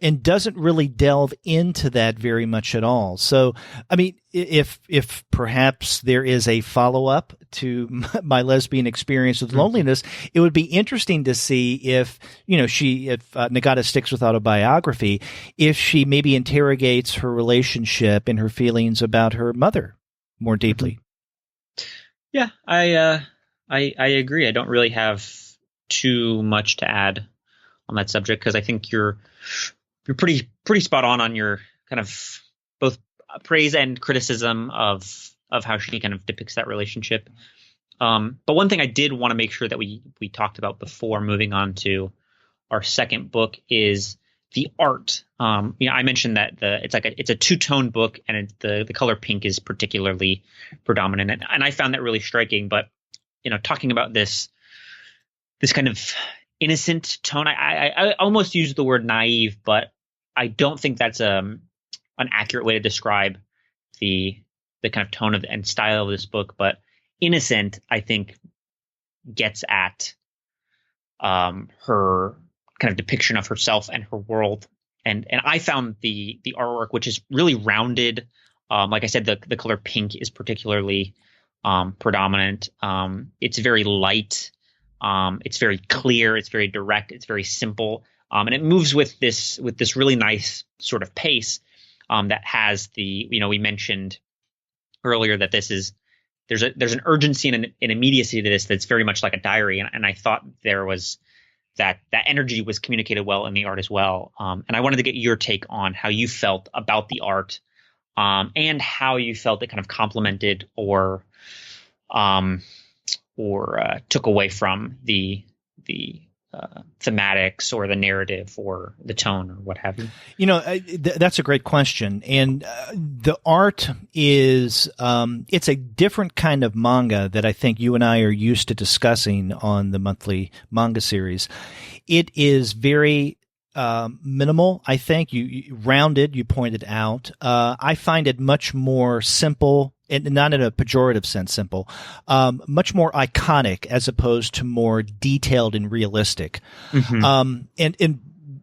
And doesn't really delve into that very much at all. So, I mean, if perhaps there is a follow-up to my lesbian experience with loneliness, it would be interesting to see if Nagata sticks with autobiography, if she maybe interrogates her relationship and her feelings about her mother more deeply. Yeah, I agree. I don't really have too much to add on that subject, because I think you're pretty spot on your kind of both praise and criticism of how she kind of depicts that relationship. But one thing I did want to make sure that we talked about before moving on to our second book is the art. I mentioned that it's a two-tone book, and the color pink is particularly predominant, and I found that really striking. But talking about this kind of innocent tone, I almost use the word naive, but I don't think that's an accurate way to describe the kind of tone and style of this book. But innocent, I think, gets at her kind of depiction of herself and her world. And I found the artwork, which is really rounded. Like I said, the color pink is particularly predominant. It's very light. It's very clear. It's very direct. It's very simple. And it moves with this really nice sort of pace that has we mentioned earlier that there's an urgency and an immediacy to this that's very much like a diary. And I thought there was that energy was communicated well in the art as well. And I wanted to get your take on how you felt about the art, and how you felt it kind of complemented or took away from the thematics or the narrative or the tone or what have you. That's a great question. And the art is it's a different kind of manga that I think you and I are used to discussing on the monthly manga series. It is very minimal, I think. You rounded, you pointed out. I find it much more simple, and not in a pejorative sense, simple, much more iconic as opposed to more detailed and realistic. And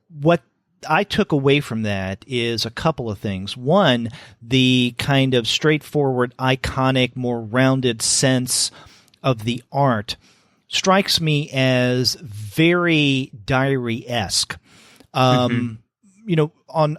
what I took away from that is a couple of things. One, the kind of straightforward, iconic, more rounded sense of the art strikes me as very diary-esque. On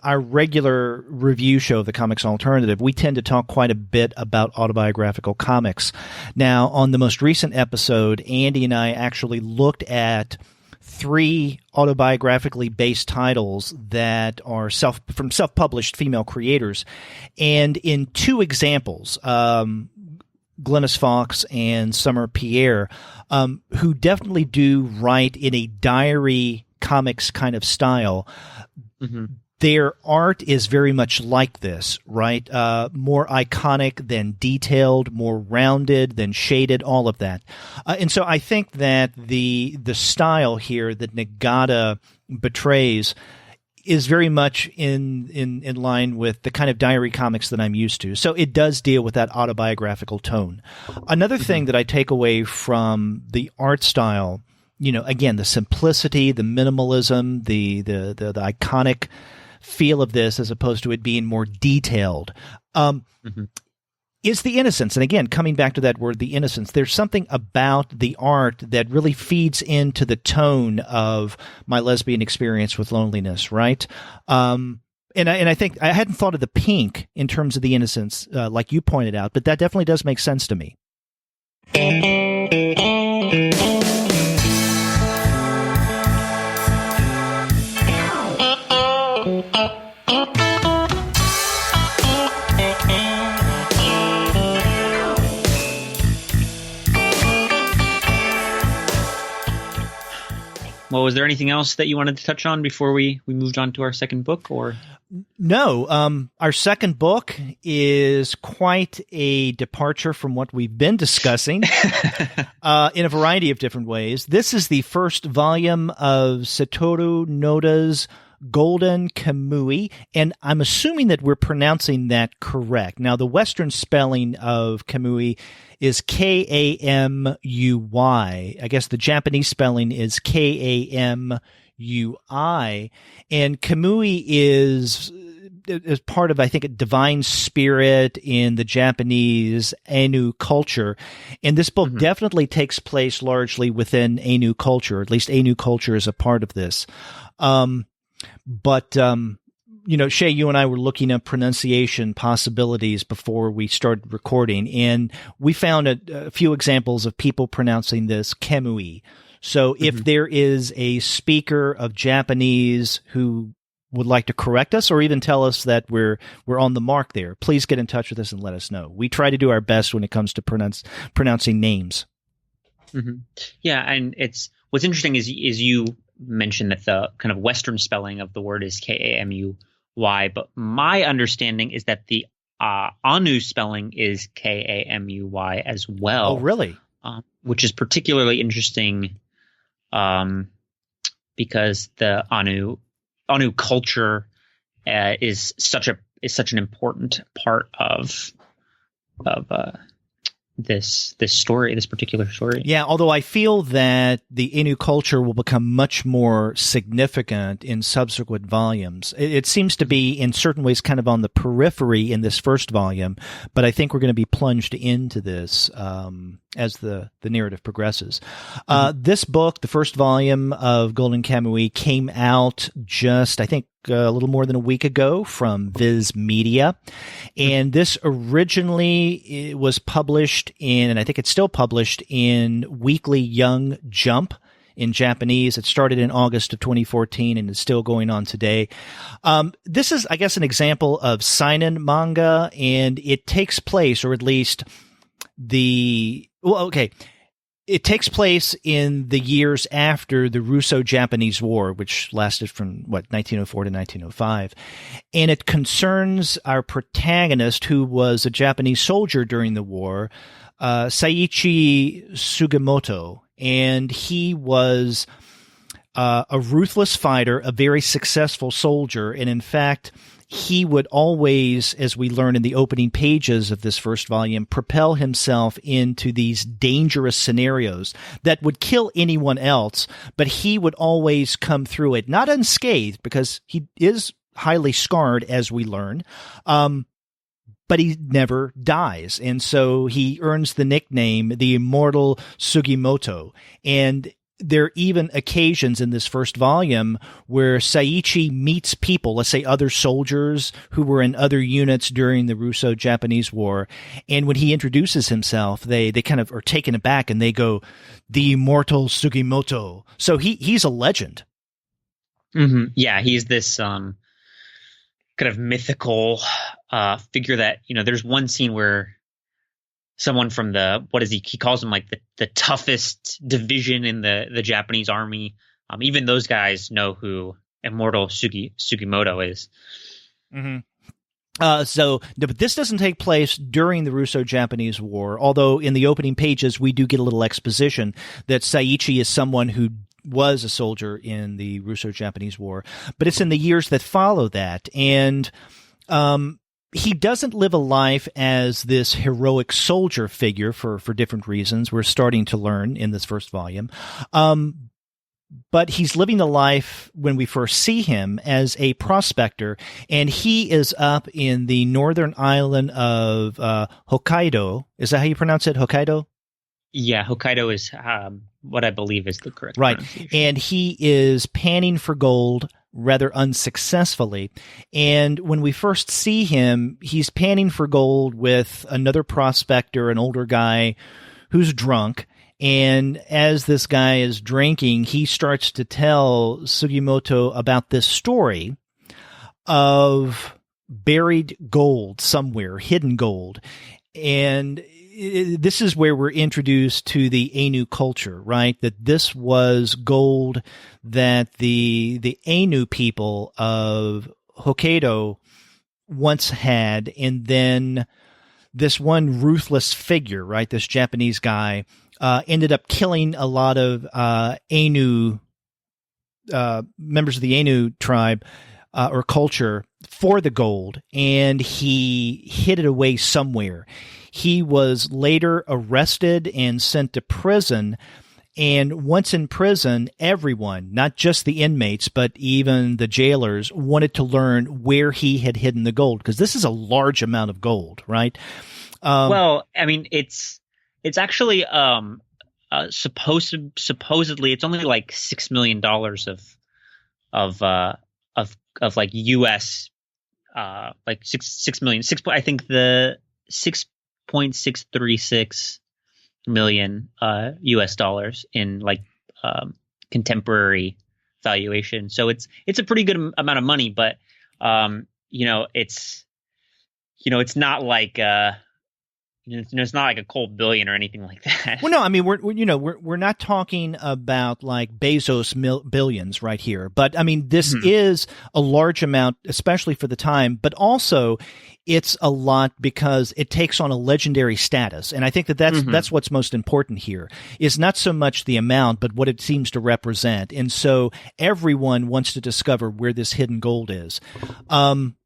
our regular review show, The Comics Alternative, we tend to talk quite a bit about autobiographical comics. Now, on the most recent episode, Andy and I actually looked at 3 autobiographically based titles that are from self-published female creators. And in 2 examples, Glynis Fox and Summer Pierre, who definitely do write in a diary comics kind of style, their art is very much like this, right? More iconic than detailed, more rounded than shaded, all of that. And so I think that the style here that Nagata betrays is very much in line with the kind of diary comics that I'm used to. So it does deal with that autobiographical tone. Another thing that I take away from the art style, again, the simplicity, the minimalism, the iconic feel of this, as opposed to it being more detailed, is the innocence. And again, coming back to that word, the innocence, there's something about the art that really feeds into the tone of my lesbian experience with loneliness, right? And I think I hadn't thought of the pink in terms of the innocence, like you pointed out, but that definitely does make sense to me. Well, was there anything else that you wanted to touch on before we moved on to our second book, or? No. Our second book is quite a departure from what we've been discussing in a variety of different ways. This is the first volume of Satoru Noda's Golden Kamui, and I'm assuming that we're pronouncing that correct. Now, the Western spelling of Kamui is Kamuy. I guess the Japanese spelling is Kamui, and Kamui is part of, I think, a divine spirit in the Japanese Ainu culture. And this book definitely takes place largely within Ainu culture, or at least Ainu culture is a part of this. But Shea, you and I were looking at pronunciation possibilities before we started recording, and we found a few examples of people pronouncing this Kamui. So if there is a speaker of Japanese who would like to correct us or even tell us that we're on the mark there, please get in touch with us and let us know. We try to do our best when it comes to pronouncing names. Yeah, and what's interesting is you mentioned that the kind of Western spelling of the word is Kamuy, but my understanding is that the Anu spelling is Kamuy as well. Oh, really? Which is particularly interesting because the Anu culture is such an important part of this particular story. Yeah, although I feel that the Innu culture will become much more significant in subsequent volumes. It seems to be in certain ways kind of on the periphery in this first volume, but I think we're going to be plunged into this as the narrative progresses. This book, the first volume of Golden Kamui, came out just, I think, a little more than a week ago from Viz Media. And this originally was published in, and I think it's still published in Weekly Young Jump in Japanese. It started in August of 2014 and is still going on today. This is, I guess, an example of seinen manga, and it takes place, or at least it takes place in the years after the Russo-Japanese War, which lasted from, 1904 to 1905. And it concerns our protagonist, who was a Japanese soldier during the war, Saiichi Sugimoto. And he was a ruthless fighter, a very successful soldier. And in fact, he would always, as we learn in the opening pages of this first volume, propel himself into these dangerous scenarios that would kill anyone else, but he would always come through it, not unscathed, because he is highly scarred, as we learn, but he never dies. And so he earns the nickname, the Immortal Sugimoto. And there are even occasions in this first volume where Saiichi meets people, let's say other soldiers who were in other units during the Russo-Japanese War. And when he introduces himself, they kind of are taken aback and they go, the Immortal Sugimoto. So he's a legend. Yeah, he's this kind of mythical figure that, there's one scene where someone from he calls them like the toughest division in the Japanese army. Even those guys know who Immortal Sugimoto is. But this doesn't take place during the Russo-Japanese War, although in the opening pages we do get a little exposition that Saiichi is someone who was a soldier in the Russo-Japanese War, but it's in the years that follow that. And he doesn't live a life as this heroic soldier figure for different reasons. We're starting to learn in this first volume. But he's living the life when we first see him as a prospector, and he is up in the northern island of Hokkaido. Is that how you pronounce it, Hokkaido? Yeah, Hokkaido is what I believe is the correct pronunciation. And he is panning for gold rather unsuccessfully. And when we first see him, he's panning for gold with another prospector, an older guy who's drunk. And as this guy is drinking, he starts to tell Sugimoto about this story of buried gold somewhere, hidden gold. And this is where we're introduced to the Ainu culture, right? That this was gold that the Ainu people of Hokkaido once had. And then this one ruthless figure, right? This Japanese guy, ended up killing a lot of Ainu members of the Ainu tribe or culture for the gold, and he hid it away somewhere. He was later arrested and sent to prison, and once in prison, everyone, not just the inmates, but even the jailers, wanted to learn where he had hidden the gold, because this is a large amount of gold, right? Well, I mean, it's actually supposedly it's only like $6 million of like US like 6 million. I think the 6.636 million US dollars in like contemporary valuation. So it's a pretty good amount of money, but it's not like it's not like a cold billion or anything like that. Well, no, I mean we're not talking about like Bezos billions right here, but I mean this is a large amount, especially for the time. But also, it's a lot because it takes on a legendary status, and I think that's what's most important here. Is not so much the amount, but what it seems to represent. And so everyone wants to discover where this hidden gold is.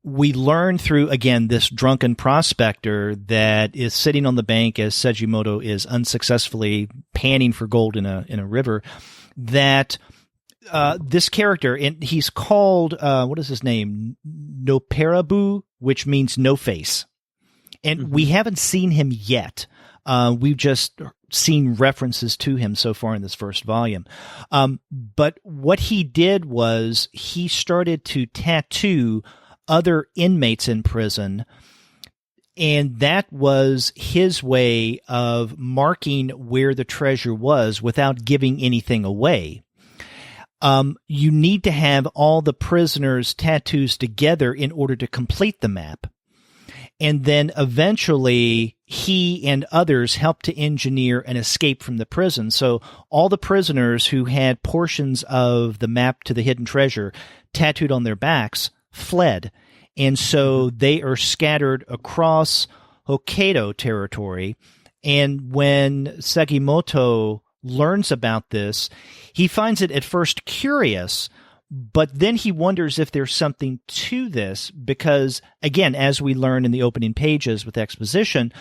We learn through, again, this drunken prospector that is sitting on the bank as Sugimoto is unsuccessfully panning for gold in a river, that this character, and he's called, what is his name? Noperabu, which means no face. And we haven't seen him yet. We've just seen references to him so far in this first volume. But what he did was he started to tattoo other inmates in prison, and that was his way of marking where the treasure was without giving anything away. You need to have all the prisoners' tattoos together in order to complete the map. And then eventually he and others helped to engineer an escape from the prison. So all the prisoners who had portions of the map to the hidden treasure tattooed on their backs fled. And so they are scattered across Hokkaido territory. And when Sugimoto learns about this, he finds it at first curious, but then he wonders if there's something to this because, again, as we learn in the opening pages with exposition,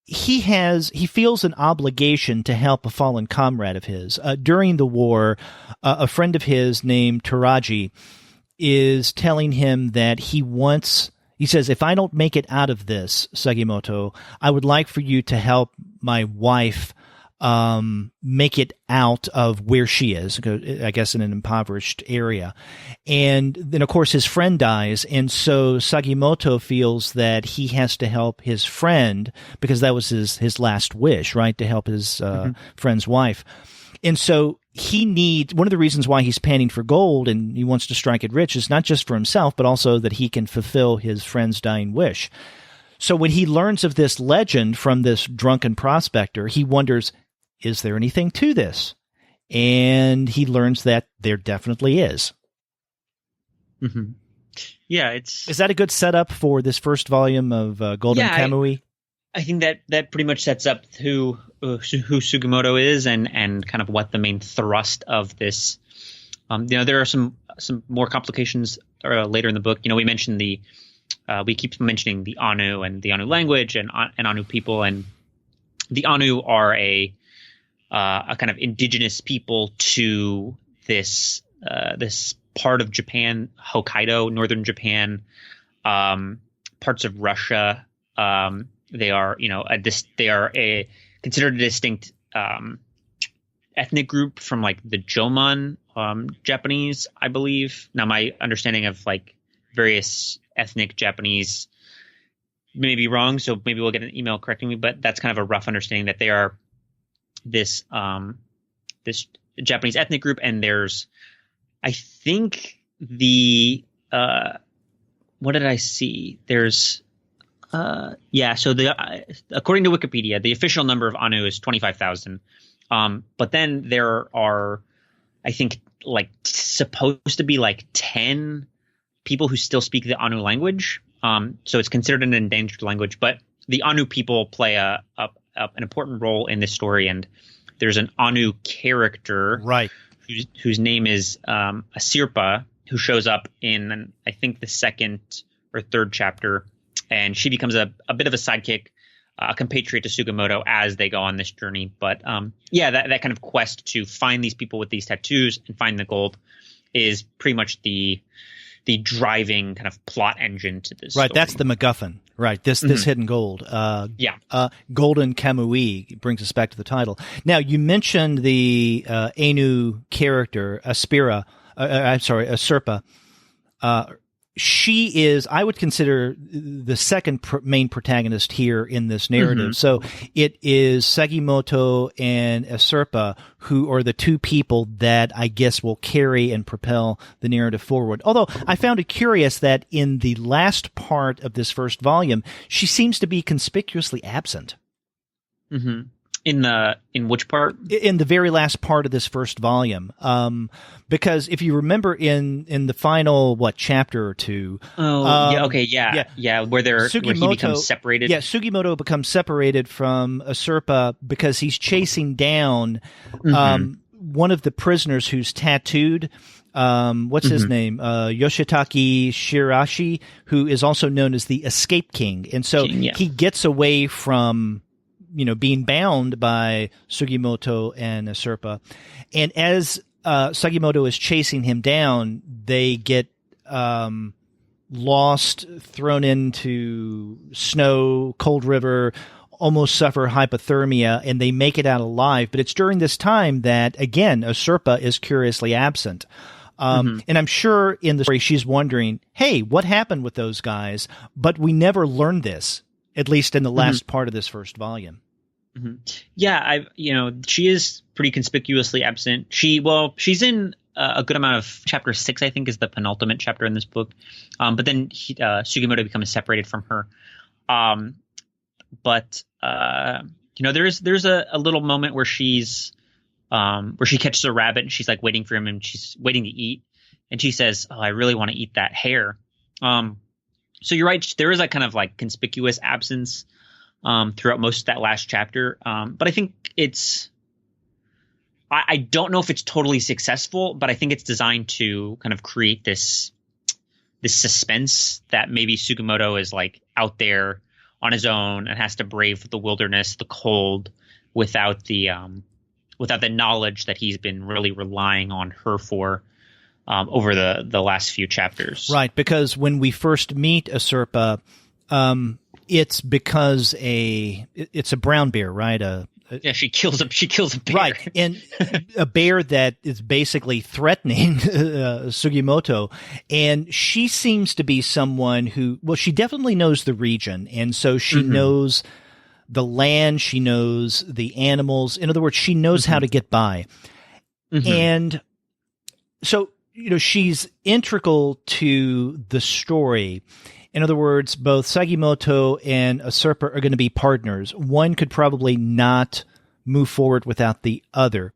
he feels an obligation to help a fallen comrade of his. During the war, a friend of his named Taraji is telling him that he says, if I don't make it out of this, Sugimoto, I would like for you to help my wife make it out of where she is, I guess in an impoverished area. And then, of course, his friend dies, and so Sugimoto feels that he has to help his friend because that was his last wish, right, to help his friend's wife. And so one of the reasons why he's panning for gold and he wants to strike it rich is not just for himself, but also that he can fulfill his friend's dying wish. So when he learns of this legend from this drunken prospector, he wonders, is there anything to this? And he learns that there definitely is. Yeah, Is that a good setup for this first volume of Golden Kamui? I think that pretty much sets up who Sugimoto is and kind of what the main thrust of this. There are some more complications later in the book. We mentioned we keep mentioning the Anu and the Anu language and Anu people, and the Anu are a kind of indigenous people to this part of Japan, Hokkaido, northern Japan, parts of Russia. They are considered a distinct ethnic group from like the Jomon Japanese, I believe. Now, my understanding of like various ethnic Japanese may be wrong, so maybe we'll get an email correcting me, but that's kind of a rough understanding that they are this Japanese ethnic group. And there's, I think what did I see? There's according to Wikipedia, the official number of Anu is 25,000. But then there are, I think, like supposed to be like 10 people who still speak the Anu language. So it's considered an endangered language, but the Anu people play an important role in this story. And there's an Anu character, right, whose name is a Sirpa, who shows up in, I think, the second or third chapter. And she becomes a bit of a sidekick, a compatriot to Sugimoto as they go on this journey. But that kind of quest to find these people with these tattoos and find the gold is pretty much the driving kind of plot engine to this. Right, story. that's the MacGuffin. Right, this hidden gold. Golden Kamui brings us back to the title. Now, you mentioned the Anu character, Sirpa. She is, I would consider, the second main protagonist here in this narrative. Mm-hmm. So it is Sagimoto and Sirpa who are the two people that I guess will carry and propel the narrative forward. Although I found it curious that in the last part of this first volume, she seems to be conspicuously absent. Mm-hmm. In which part? In the very last part of this first volume. Because if you remember in the final, chapter or two. Oh, where he becomes separated. Yeah, Sugimoto becomes separated from Sirpa because he's chasing down one of the prisoners who's tattooed. What's his name? Yoshitake Shirashi, who is also known as the Escape King. And so he gets away from being bound by Sugimoto and Sirpa. And as Sugimoto is chasing him down, they get lost, thrown into snow, cold river, almost suffer hypothermia, and they make it out alive. But it's during this time that, again, Sirpa is curiously absent. And I'm sure in the story she's wondering, hey, what happened with those guys? But we never learned this, at least in the last part of this first volume. Mm-hmm. Yeah, she is pretty conspicuously absent. She's in a good amount of chapter 6, I think, is the penultimate chapter in this book. But then Sugimoto becomes separated from her. There's a little moment where she catches a rabbit and she's like waiting for him and she's waiting to eat. And she says, "Oh, I really want to eat that hare." So you're right. There is a kind of like conspicuous absence throughout most of that last chapter. But I think I don't know if it's totally successful, but I think it's designed to kind of create this suspense that maybe Sugimoto is like out there on his own and has to brave the wilderness, the cold, without the knowledge that he's been really relying on her for over the last few chapters. Right, because when we first meet Sirpa, it's because it's a brown bear, right? She kills a bear. Right, and a bear that is basically threatening Sugimoto, and she seems to be someone who, she definitely knows the region, and so she knows the land, she knows the animals. In other words, she knows how to get by, and so she's integral to the story. In other words, both Sagimoto and Sirpa are going to be partners. One could probably not move forward without the other.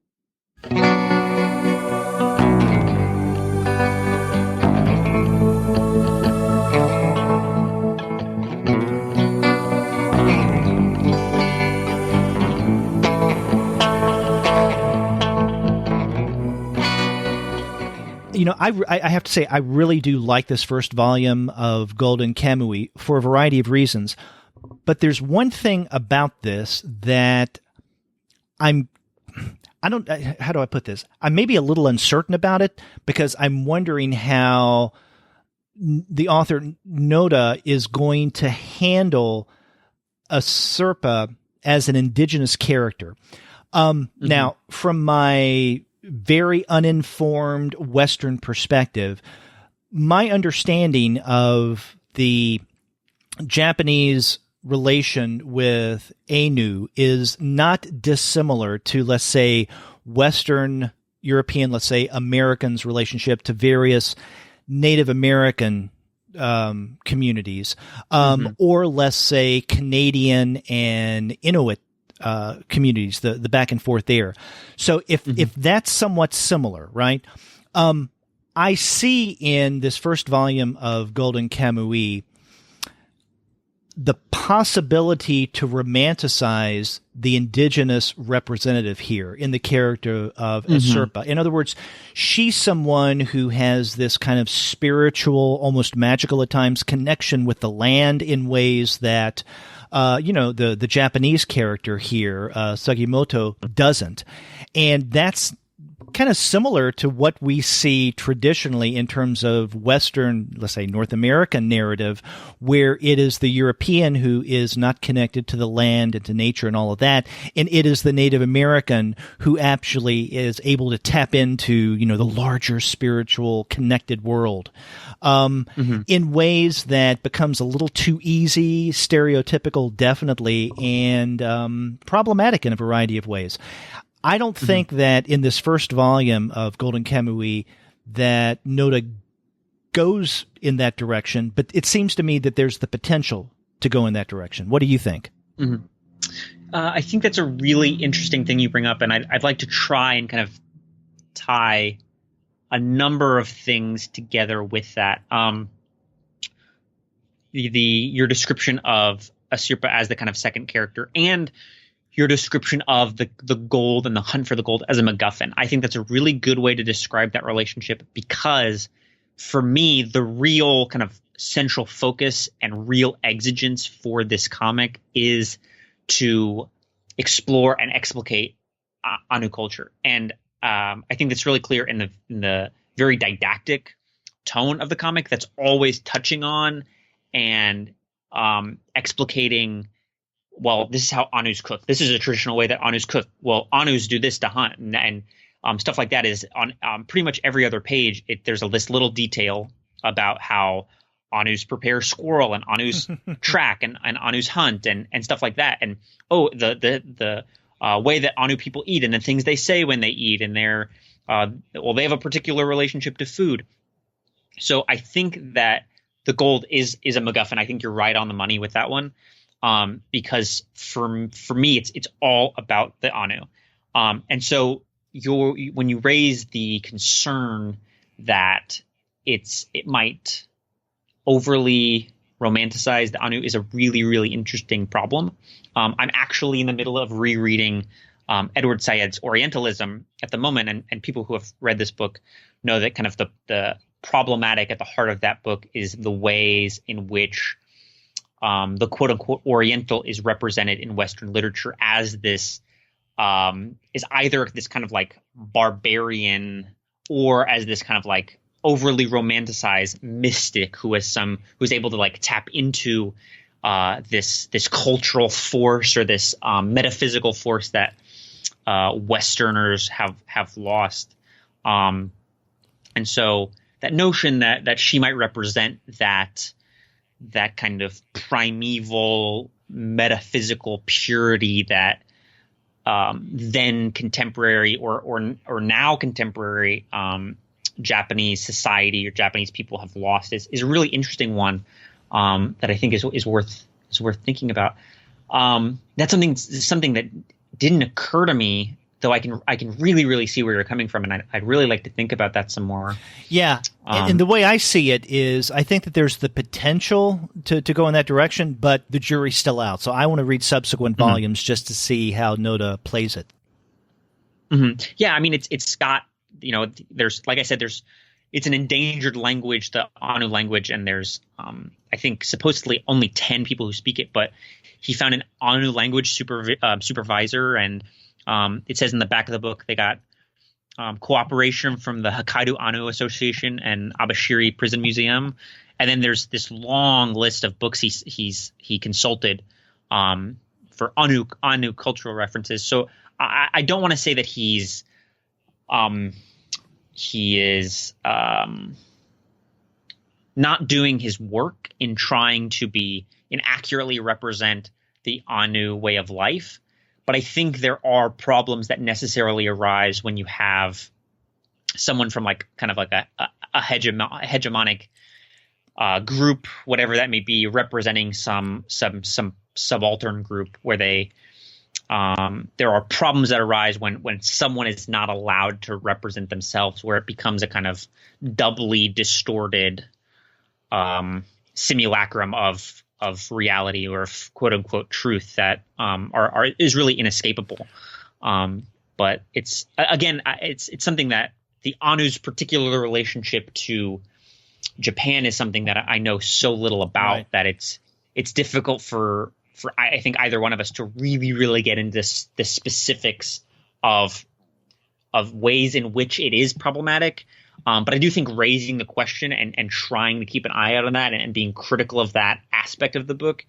I have to say, I really do like this first volume of Golden Kamui for a variety of reasons. But there's one thing about this that how do I put this? I'm maybe a little uncertain about it because I'm wondering how the author Noda is going to handle a Serpa as an indigenous character. Now, from my very uninformed Western perspective, my understanding of the Japanese relation with Ainu is not dissimilar to, let's say, Western European, let's say, Americans' relationship to various Native American communities, or let's say Canadian and Inuit communities, the back and forth there. So if that's somewhat similar, right? I see in this first volume of Golden Kamui the possibility to romanticize the indigenous representative here in the character of Serpa. In other words, she's someone who has this kind of spiritual, almost magical at times, connection with the land in ways that, the Japanese character here, Sugimoto, doesn't. And that's kind of similar to what we see traditionally in terms of Western, let's say North American narrative, where it is the European who is not connected to the land and to nature and all of that, and it is the Native American who actually is able to tap into, the larger spiritual connected world in ways that becomes a little too easy, stereotypical, definitely, and problematic in a variety of ways. I don't think that in this first volume of Golden Kamui that Noda goes in that direction, but it seems to me that there's the potential to go in that direction. What do you think? I think that's a really interesting thing you bring up, and I'd like to try and kind of tie a number of things together with that. Your description of Asirpa as the kind of second character, and your description of the gold and the hunt for the gold as a MacGuffin. I think that's a really good way to describe that relationship, because for me, the real kind of central focus and real exigence for this comic is to explore and explicate Anu culture. And I think that's really clear in the very didactic tone of the comic that's always touching on and explicating, well, this is how Anus cook. This is a traditional way that Anus cook. Well, Anus do this to hunt, and stuff like that is on pretty much every other page. There's this little detail about how Anus prepare squirrel and Anus track and Anus hunt and stuff like that. And the way that Anu people eat and the things they say when they eat, and they have a particular relationship to food. So I think that the gold is a MacGuffin. I think you're right on the money with that one. Because for me, it's all about the Anu. And so when you raise the concern that it might overly romanticize the Anu, is a really, really interesting problem. I'm actually in the middle of rereading Edward Said's Orientalism at the moment, and people who have read this book know that kind of the problematic at the heart of that book is the ways in which the quote-unquote Oriental is represented in Western literature as this is either this kind of like barbarian or as this kind of like overly romanticized mystic who's able to like tap into this cultural force or this metaphysical force that Westerners have lost. And so that notion that she might represent that kind of primeval metaphysical purity that then contemporary or now contemporary Japanese society or Japanese people have lost is a really interesting one that I think is worth thinking about. That's something that didn't occur to me, though I can really, really see where you're coming from, and I'd really like to think about that some more. Yeah, and the way I see it is I think that there's the potential to go in that direction, but the jury's still out. So I want to read subsequent volumes just to see how Noda plays it. Yeah, I mean, it's got, there's, like I said, there's it's an endangered language, the Anu language, and there's I think supposedly only 10 people who speak it, but he found an Anu language supervisor, and it says in the back of the book they got cooperation from the Hokkaido Anu Association and Abashiri Prison Museum, and then there's this long list of books he consulted for Anu cultural references. So I don't want to say that he is not doing his work in trying to accurately represent the Anu way of life. But I think there are problems that necessarily arise when you have someone from like kind of like a hegemonic group, whatever that may be, representing some subaltern group where there are problems that arise when someone is not allowed to represent themselves, where it becomes a kind of doubly distorted simulacrum of reality or quote unquote truth that is really inescapable. But it's something that the Anu's particular relationship to Japan is something that I know so little about, right, that it's difficult for I think either one of us to really get into the specifics of ways in which it is problematic. But I do think raising the question and trying to keep an eye out on that and being critical of that aspect of the book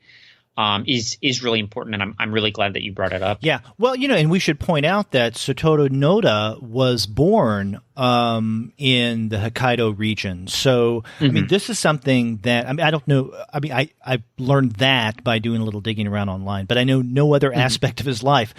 is really important, and I'm really glad that you brought it up. Yeah, well, and we should point out that Satoru Noda was born in the Hokkaido region. So, I mean, this is something that I don't know. I mean, I learned that by doing a little digging around online, but I know no other aspect of his life.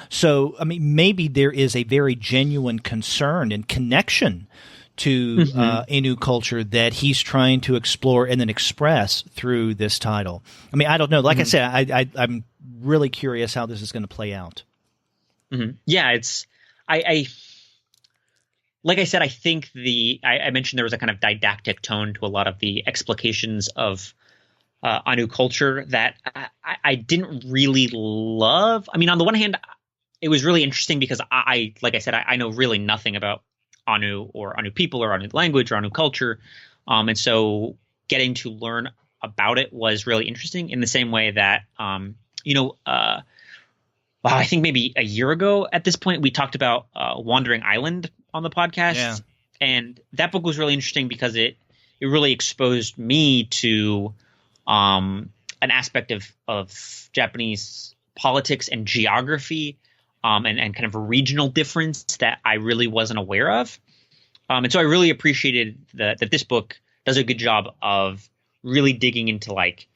So, I mean, maybe there is a very genuine concern and connection to Ainu culture that he's trying to explore and then express through this title. I mean, I don't know. Like I said, I'm really curious how this is going to play out. Yeah, I like I said, I think I mentioned there was a kind of didactic tone to a lot of the explications of Ainu culture that I didn't really love. I mean, on the one hand, it was really interesting because like I said, I know really nothing about Anu or Anu people or Anu language or Anu culture. And so getting to learn about it was really interesting in the same way that, I think maybe a year ago at this point, we talked about Wandering Island on the podcast. Yeah. And that book was really interesting because it really exposed me to an aspect of Japanese politics and geography and kind of a regional difference that I really wasn't aware of. And so I really appreciated that this book does a good job of really digging into like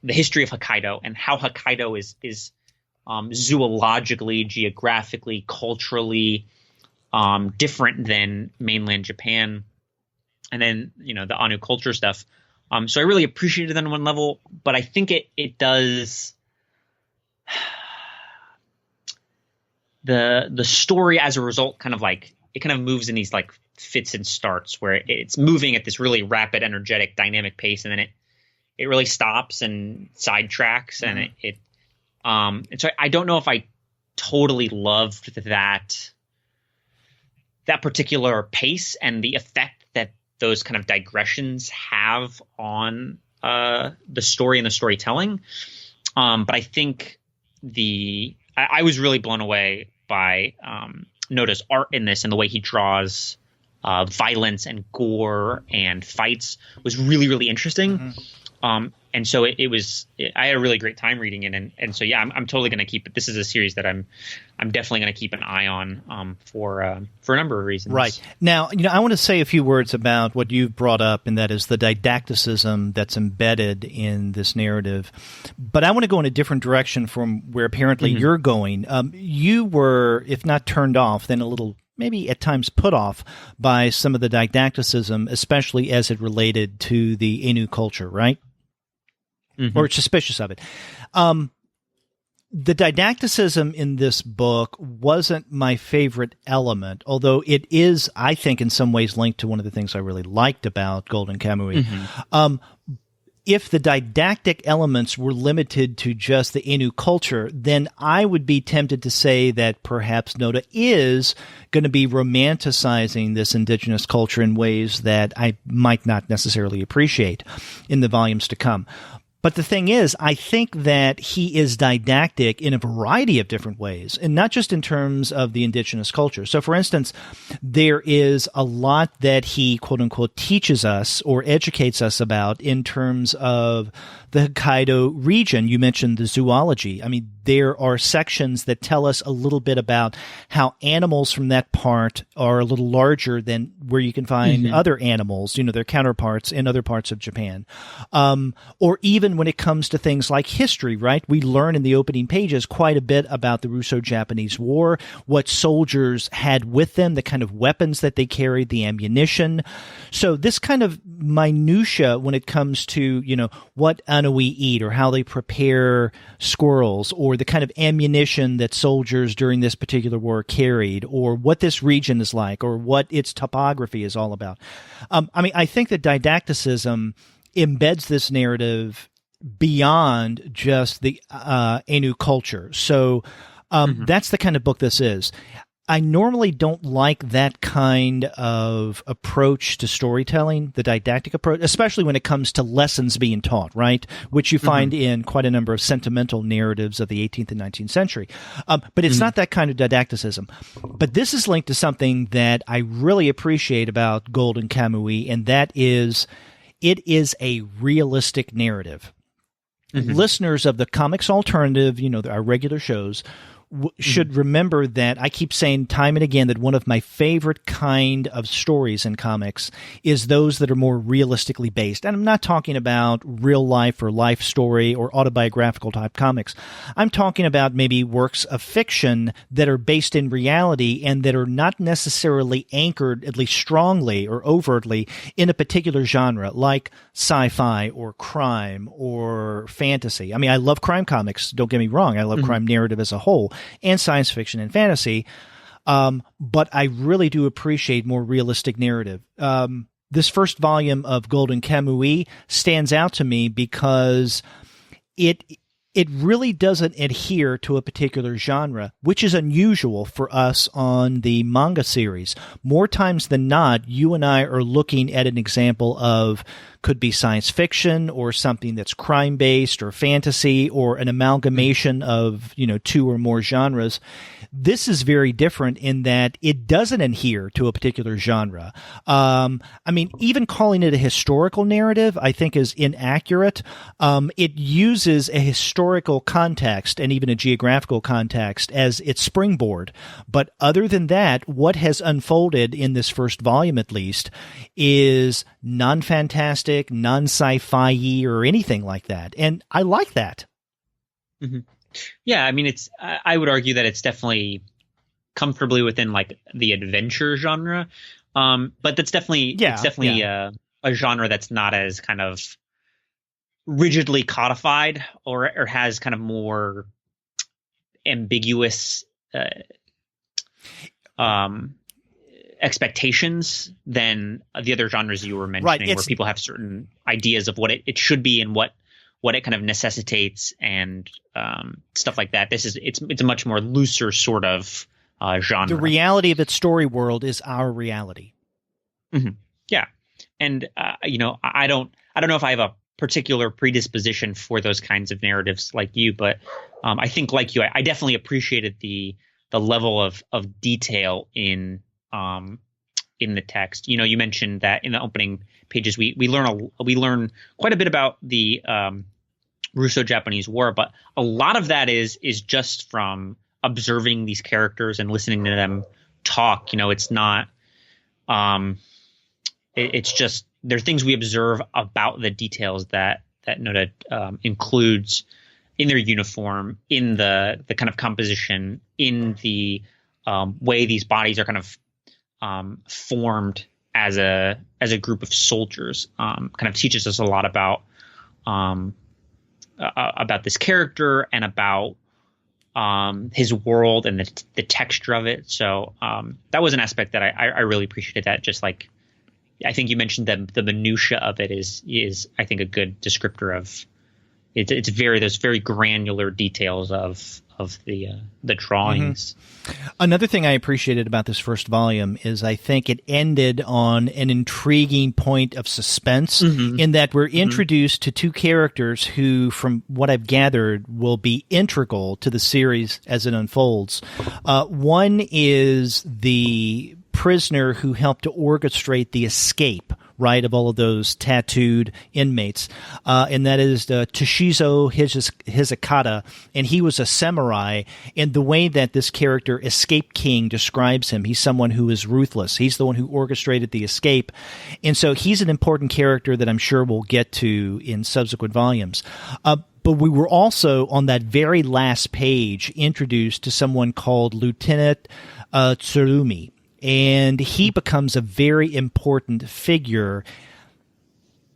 the history of Hokkaido and how Hokkaido is zoologically, geographically, culturally different than mainland Japan. And then, the Anu culture stuff. So I really appreciated that on one level, but I think it does the story as a result kind of moves in these like fits and starts where it's moving at this really rapid, energetic, dynamic pace, and then it really stops and sidetracks, and and so I don't know if I totally loved that particular pace and the effect that those kind of digressions have on the story and the storytelling. But I think I was really blown away by Noda's art in this, and the way he draws violence and gore and fights was really, really interesting. And so I had a really great time reading it. And so, yeah, I'm totally going to keep it. This is a series that I'm definitely going to keep an eye on for a number of reasons. Right. Now, I want to say a few words about what you've brought up, and that is the didacticism that's embedded in this narrative. But I want to go in a different direction from where apparently you're going. You were, if not turned off, then a little maybe at times put off by some of the didacticism, especially as it related to the Ainu culture, right? Or suspicious of it. The didacticism in this book wasn't my favorite element, although it is, I think, in some ways linked to one of the things I really liked about Golden Kamui. if the didactic elements were limited to just the Ainu culture, then I would be tempted to say that perhaps Noda is going to be romanticizing this indigenous culture in ways that I might not necessarily appreciate in the volumes to come. But the thing is, I think that he is didactic in a variety of different ways, and not just in terms of the indigenous culture. So, for instance, there is a lot that he, quote unquote, teaches us or educates us about in terms of the Hokkaido region. You mentioned the zoology. I mean, there are sections that tell us a little bit about how animals from that part are a little larger than where you can find other animals, their counterparts in other parts of Japan. Or even when it comes to things like history, right? We learn in the opening pages quite a bit about the Russo-Japanese War, what soldiers had with them, the kind of weapons that they carried, the ammunition. So this kind of minutia when it comes to, what Anui eat or how they prepare squirrels, or the kind of ammunition that soldiers during this particular war carried, or what this region is like, or what its topography is all about. I think that didacticism embeds this narrative beyond just the Ainu culture. So that's the kind of book this is. I normally don't like that kind of approach to storytelling, the didactic approach, especially when it comes to lessons being taught, right? Which you find in quite a number of sentimental narratives of the 18th and 19th century. But it's not that kind of didacticism. But this is linked to something that I really appreciate about Golden Kamui, and that is it is a realistic narrative. Listeners of the Comics Alternative, our regular shows, should remember that I keep saying time and again that one of my favorite kind of stories in comics is those that are more realistically based. And I'm not talking about real life or life story or autobiographical type comics. I'm talking about maybe works of fiction that are based in reality and that are not necessarily anchored, at least strongly or overtly, in a particular genre like sci-fi or crime or fantasy. I love crime comics. Don't get me wrong. I love crime narrative as a whole, and science fiction and fantasy. But I really do appreciate more realistic narrative. This first volume of Golden Kamui stands out to me because it really doesn't adhere to a particular genre, which is unusual for us on the manga series. More times than not, you and I are looking at an example of could be science fiction or something that's crime-based or fantasy or an amalgamation of, two or more genres. This is very different in that it doesn't adhere to a particular genre. Even calling it a historical narrative, I think, is inaccurate. It uses a historical context and even a geographical context as its springboard. But other than that, what has unfolded in this first volume, at least, is non-fantastic, non-sci-fi or anything like that. And I like that. Yeah, I would argue that it's definitely comfortably within like the adventure genre. But that's definitely, a genre that's not as kind of rigidly codified or has kind of more ambiguous expectations than the other genres you were mentioning, where people have certain ideas of what it should be and what it kind of necessitates and stuff like that. It's a much more looser sort of genre. The reality of its story world is our reality. Yeah, and I don't know if I have a particular predisposition for those kinds of narratives like you, but I think like you, I definitely appreciated the level of detail in the text. You mentioned that in the opening pages we learn quite a bit about the Russo-Japanese War, but a lot of that is just from observing these characters and listening to them talk. It's not it's just there are things we observe about the details that Noda includes in their uniform, in the kind of composition, in the way these bodies are kind of formed as a group of soldiers. Kind of teaches us a lot about this character and about his world and the texture of it. So that was an aspect that I really appreciated, that just like I think you mentioned the minutia of it is I think a good descriptor of it's those very granular details of the drawings. Mm-hmm. Another thing I appreciated about this first volume is I think it ended on an intriguing point of suspense in that we're introduced to two characters who, from what I've gathered, will be integral to the series as it unfolds. One is the prisoner who helped to orchestrate the escape, right, of all of those tattooed inmates, and that is Toshizo Hizakata, and he was a samurai, and the way that this character, Escape King, describes him, he's someone who is ruthless. He's the one who orchestrated the escape, and so he's an important character that I'm sure we'll get to in subsequent volumes. But we were also, on that very last page, introduced to someone called Lieutenant Tsurumi. And he becomes a very important figure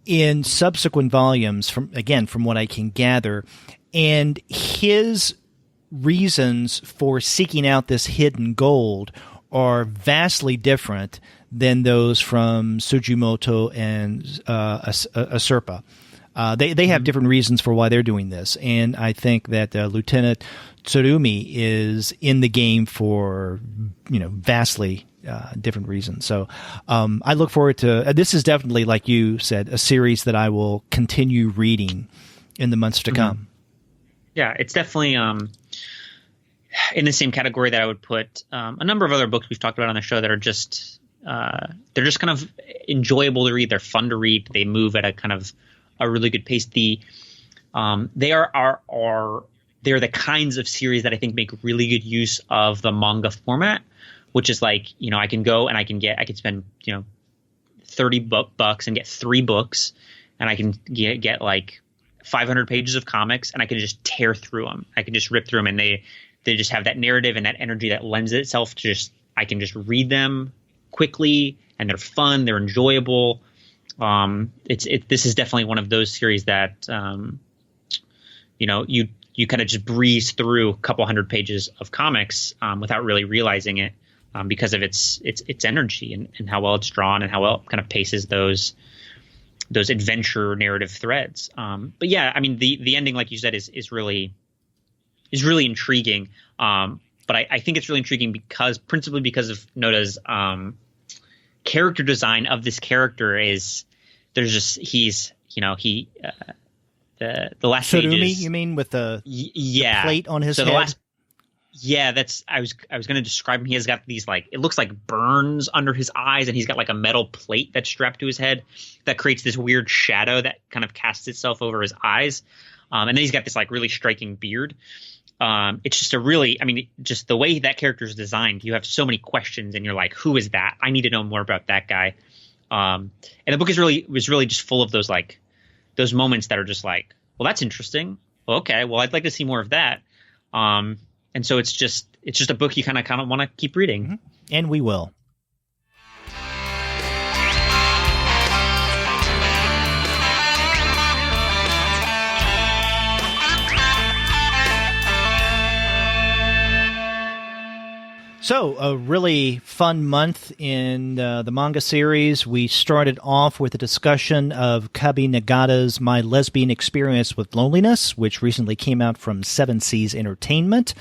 in subsequent volumes, from what I can gather. And his reasons for seeking out this hidden gold are vastly different than those from Sujimoto and Asurpa. They have different reasons for why they're doing this. And I think that Lieutenant Tsurumi is in the game for, vastly different reasons. So I look forward to this is definitely, like you said, a series that I will continue reading in the months to come. Yeah, it's definitely in the same category that I would put a number of other books we've talked about on the show that are just they're just kind of enjoyable to read. They're fun to read. They move at a kind of a really good pace. They are they're the kinds of series that I think make really good use of the manga format, which is like, I can go and I can spend, $30 and get 3 books, and I can get like 500 pages of comics, and I can just tear through them. I can just rip through them, and they just have that narrative and that energy that lends itself to I can just read them quickly, and they're fun, they're enjoyable. This is definitely one of those series that, you kind of just breeze through a couple hundred pages of comics without really realizing it, because of its energy and how well it's drawn and how well it kind of paces those adventure narrative threads. But yeah, I mean, the ending, like you said, is really intriguing. But I think it's really intriguing principally because of Noda's character design of this character the last Tsurumi, pages, you mean, with the plate on his head? I was going to describe him. He has got these, like, it looks like burns under his eyes, and he's got like a metal plate that's strapped to his head that creates this weird shadow that kind of casts itself over his eyes. And then he's got this like really striking beard. It's just just the way that character is designed, you have so many questions, and you're like, who is that? I need to know more about that guy. And the book was really just full of those moments that are just like, well, that's interesting. Well, okay, well, I'd like to see more of that. And so it's just a book you kind of want to keep reading. Mm-hmm. And we will. So, a really fun month in the manga series. We started off with a discussion of Kabi Nagata's My Lesbian Experience with Loneliness, which recently came out from Seven Seas Entertainment.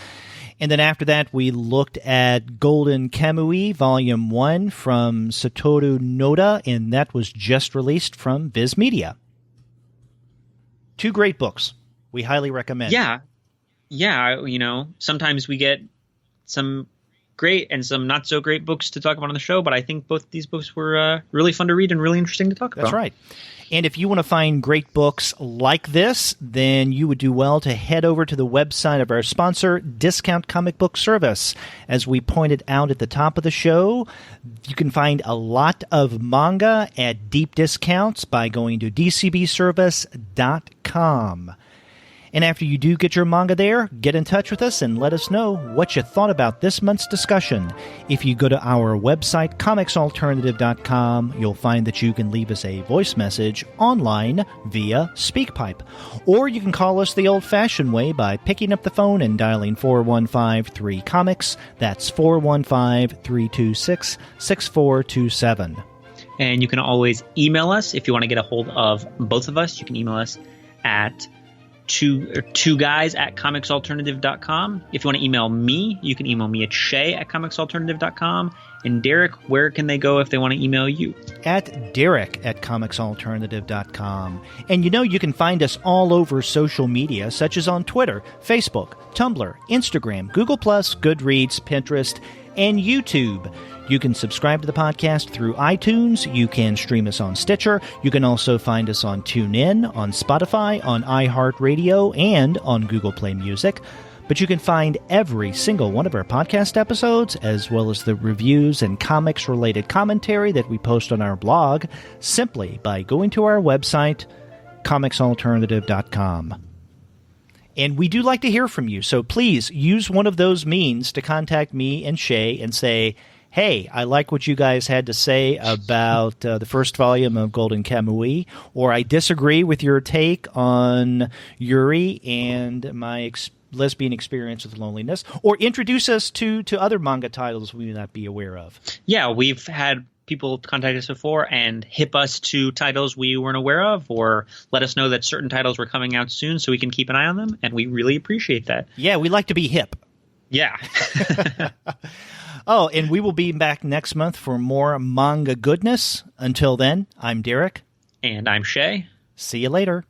And then after that, we looked at Golden Kamui, Volume 1 from Satoru Noda, and that was just released from Viz Media. 2 great books. We highly recommend. Yeah, sometimes we get some great and some not so great books to talk about on the show, but I think both these books were really fun to read and really interesting to talk about. That's right. And if you want to find great books like this, then you would do well to head over to the website of our sponsor, Discount Comic Book Service. As we pointed out at the top of the show, you can find a lot of manga at deep discounts by going to dcbservice.com. And after you do get your manga there, get in touch with us and let us know what you thought about this month's discussion. If you go to our website, comicsalternative.com, you'll find that you can leave us a voice message online via SpeakPipe. Or you can call us the old-fashioned way by picking up the phone and dialing 4153-COMICS. That's 415-326-6427. And you can always email us if you want to get a hold of both of us. You can email us at two guys at comicsalternative.com. If you want to email me, you can email me at Shea at comicsalternative.com. And Derek, where can they go if they want to email you? At Derek at comicsalternative.com. And you can find us all over social media, such as on Twitter, Facebook, Tumblr, Instagram, Google+, Goodreads, Pinterest, and YouTube. You can subscribe to the podcast through iTunes. You can stream us on Stitcher. You can also find us on TuneIn, on Spotify, on iHeartRadio, and on Google Play Music. But you can find every single one of our podcast episodes, as well as the reviews and comics-related commentary that we post on our blog, simply by going to our website, comicsalternative.com. And we do like to hear from you, so please use one of those means to contact me and Shea and say, hey, I like what you guys had to say about the first volume of Golden Kamui, or I disagree with your take on Yuri and my lesbian experience with loneliness, or introduce us to other manga titles we may not be aware of. Yeah, we've had people contact us before and hip us to titles we weren't aware of, or let us know that certain titles were coming out soon so we can keep an eye on them, and we really appreciate that. Yeah, we like to be hip. Yeah. Oh, and we will be back next month for more manga goodness. Until then, I'm Derek. And I'm Shea. See you later.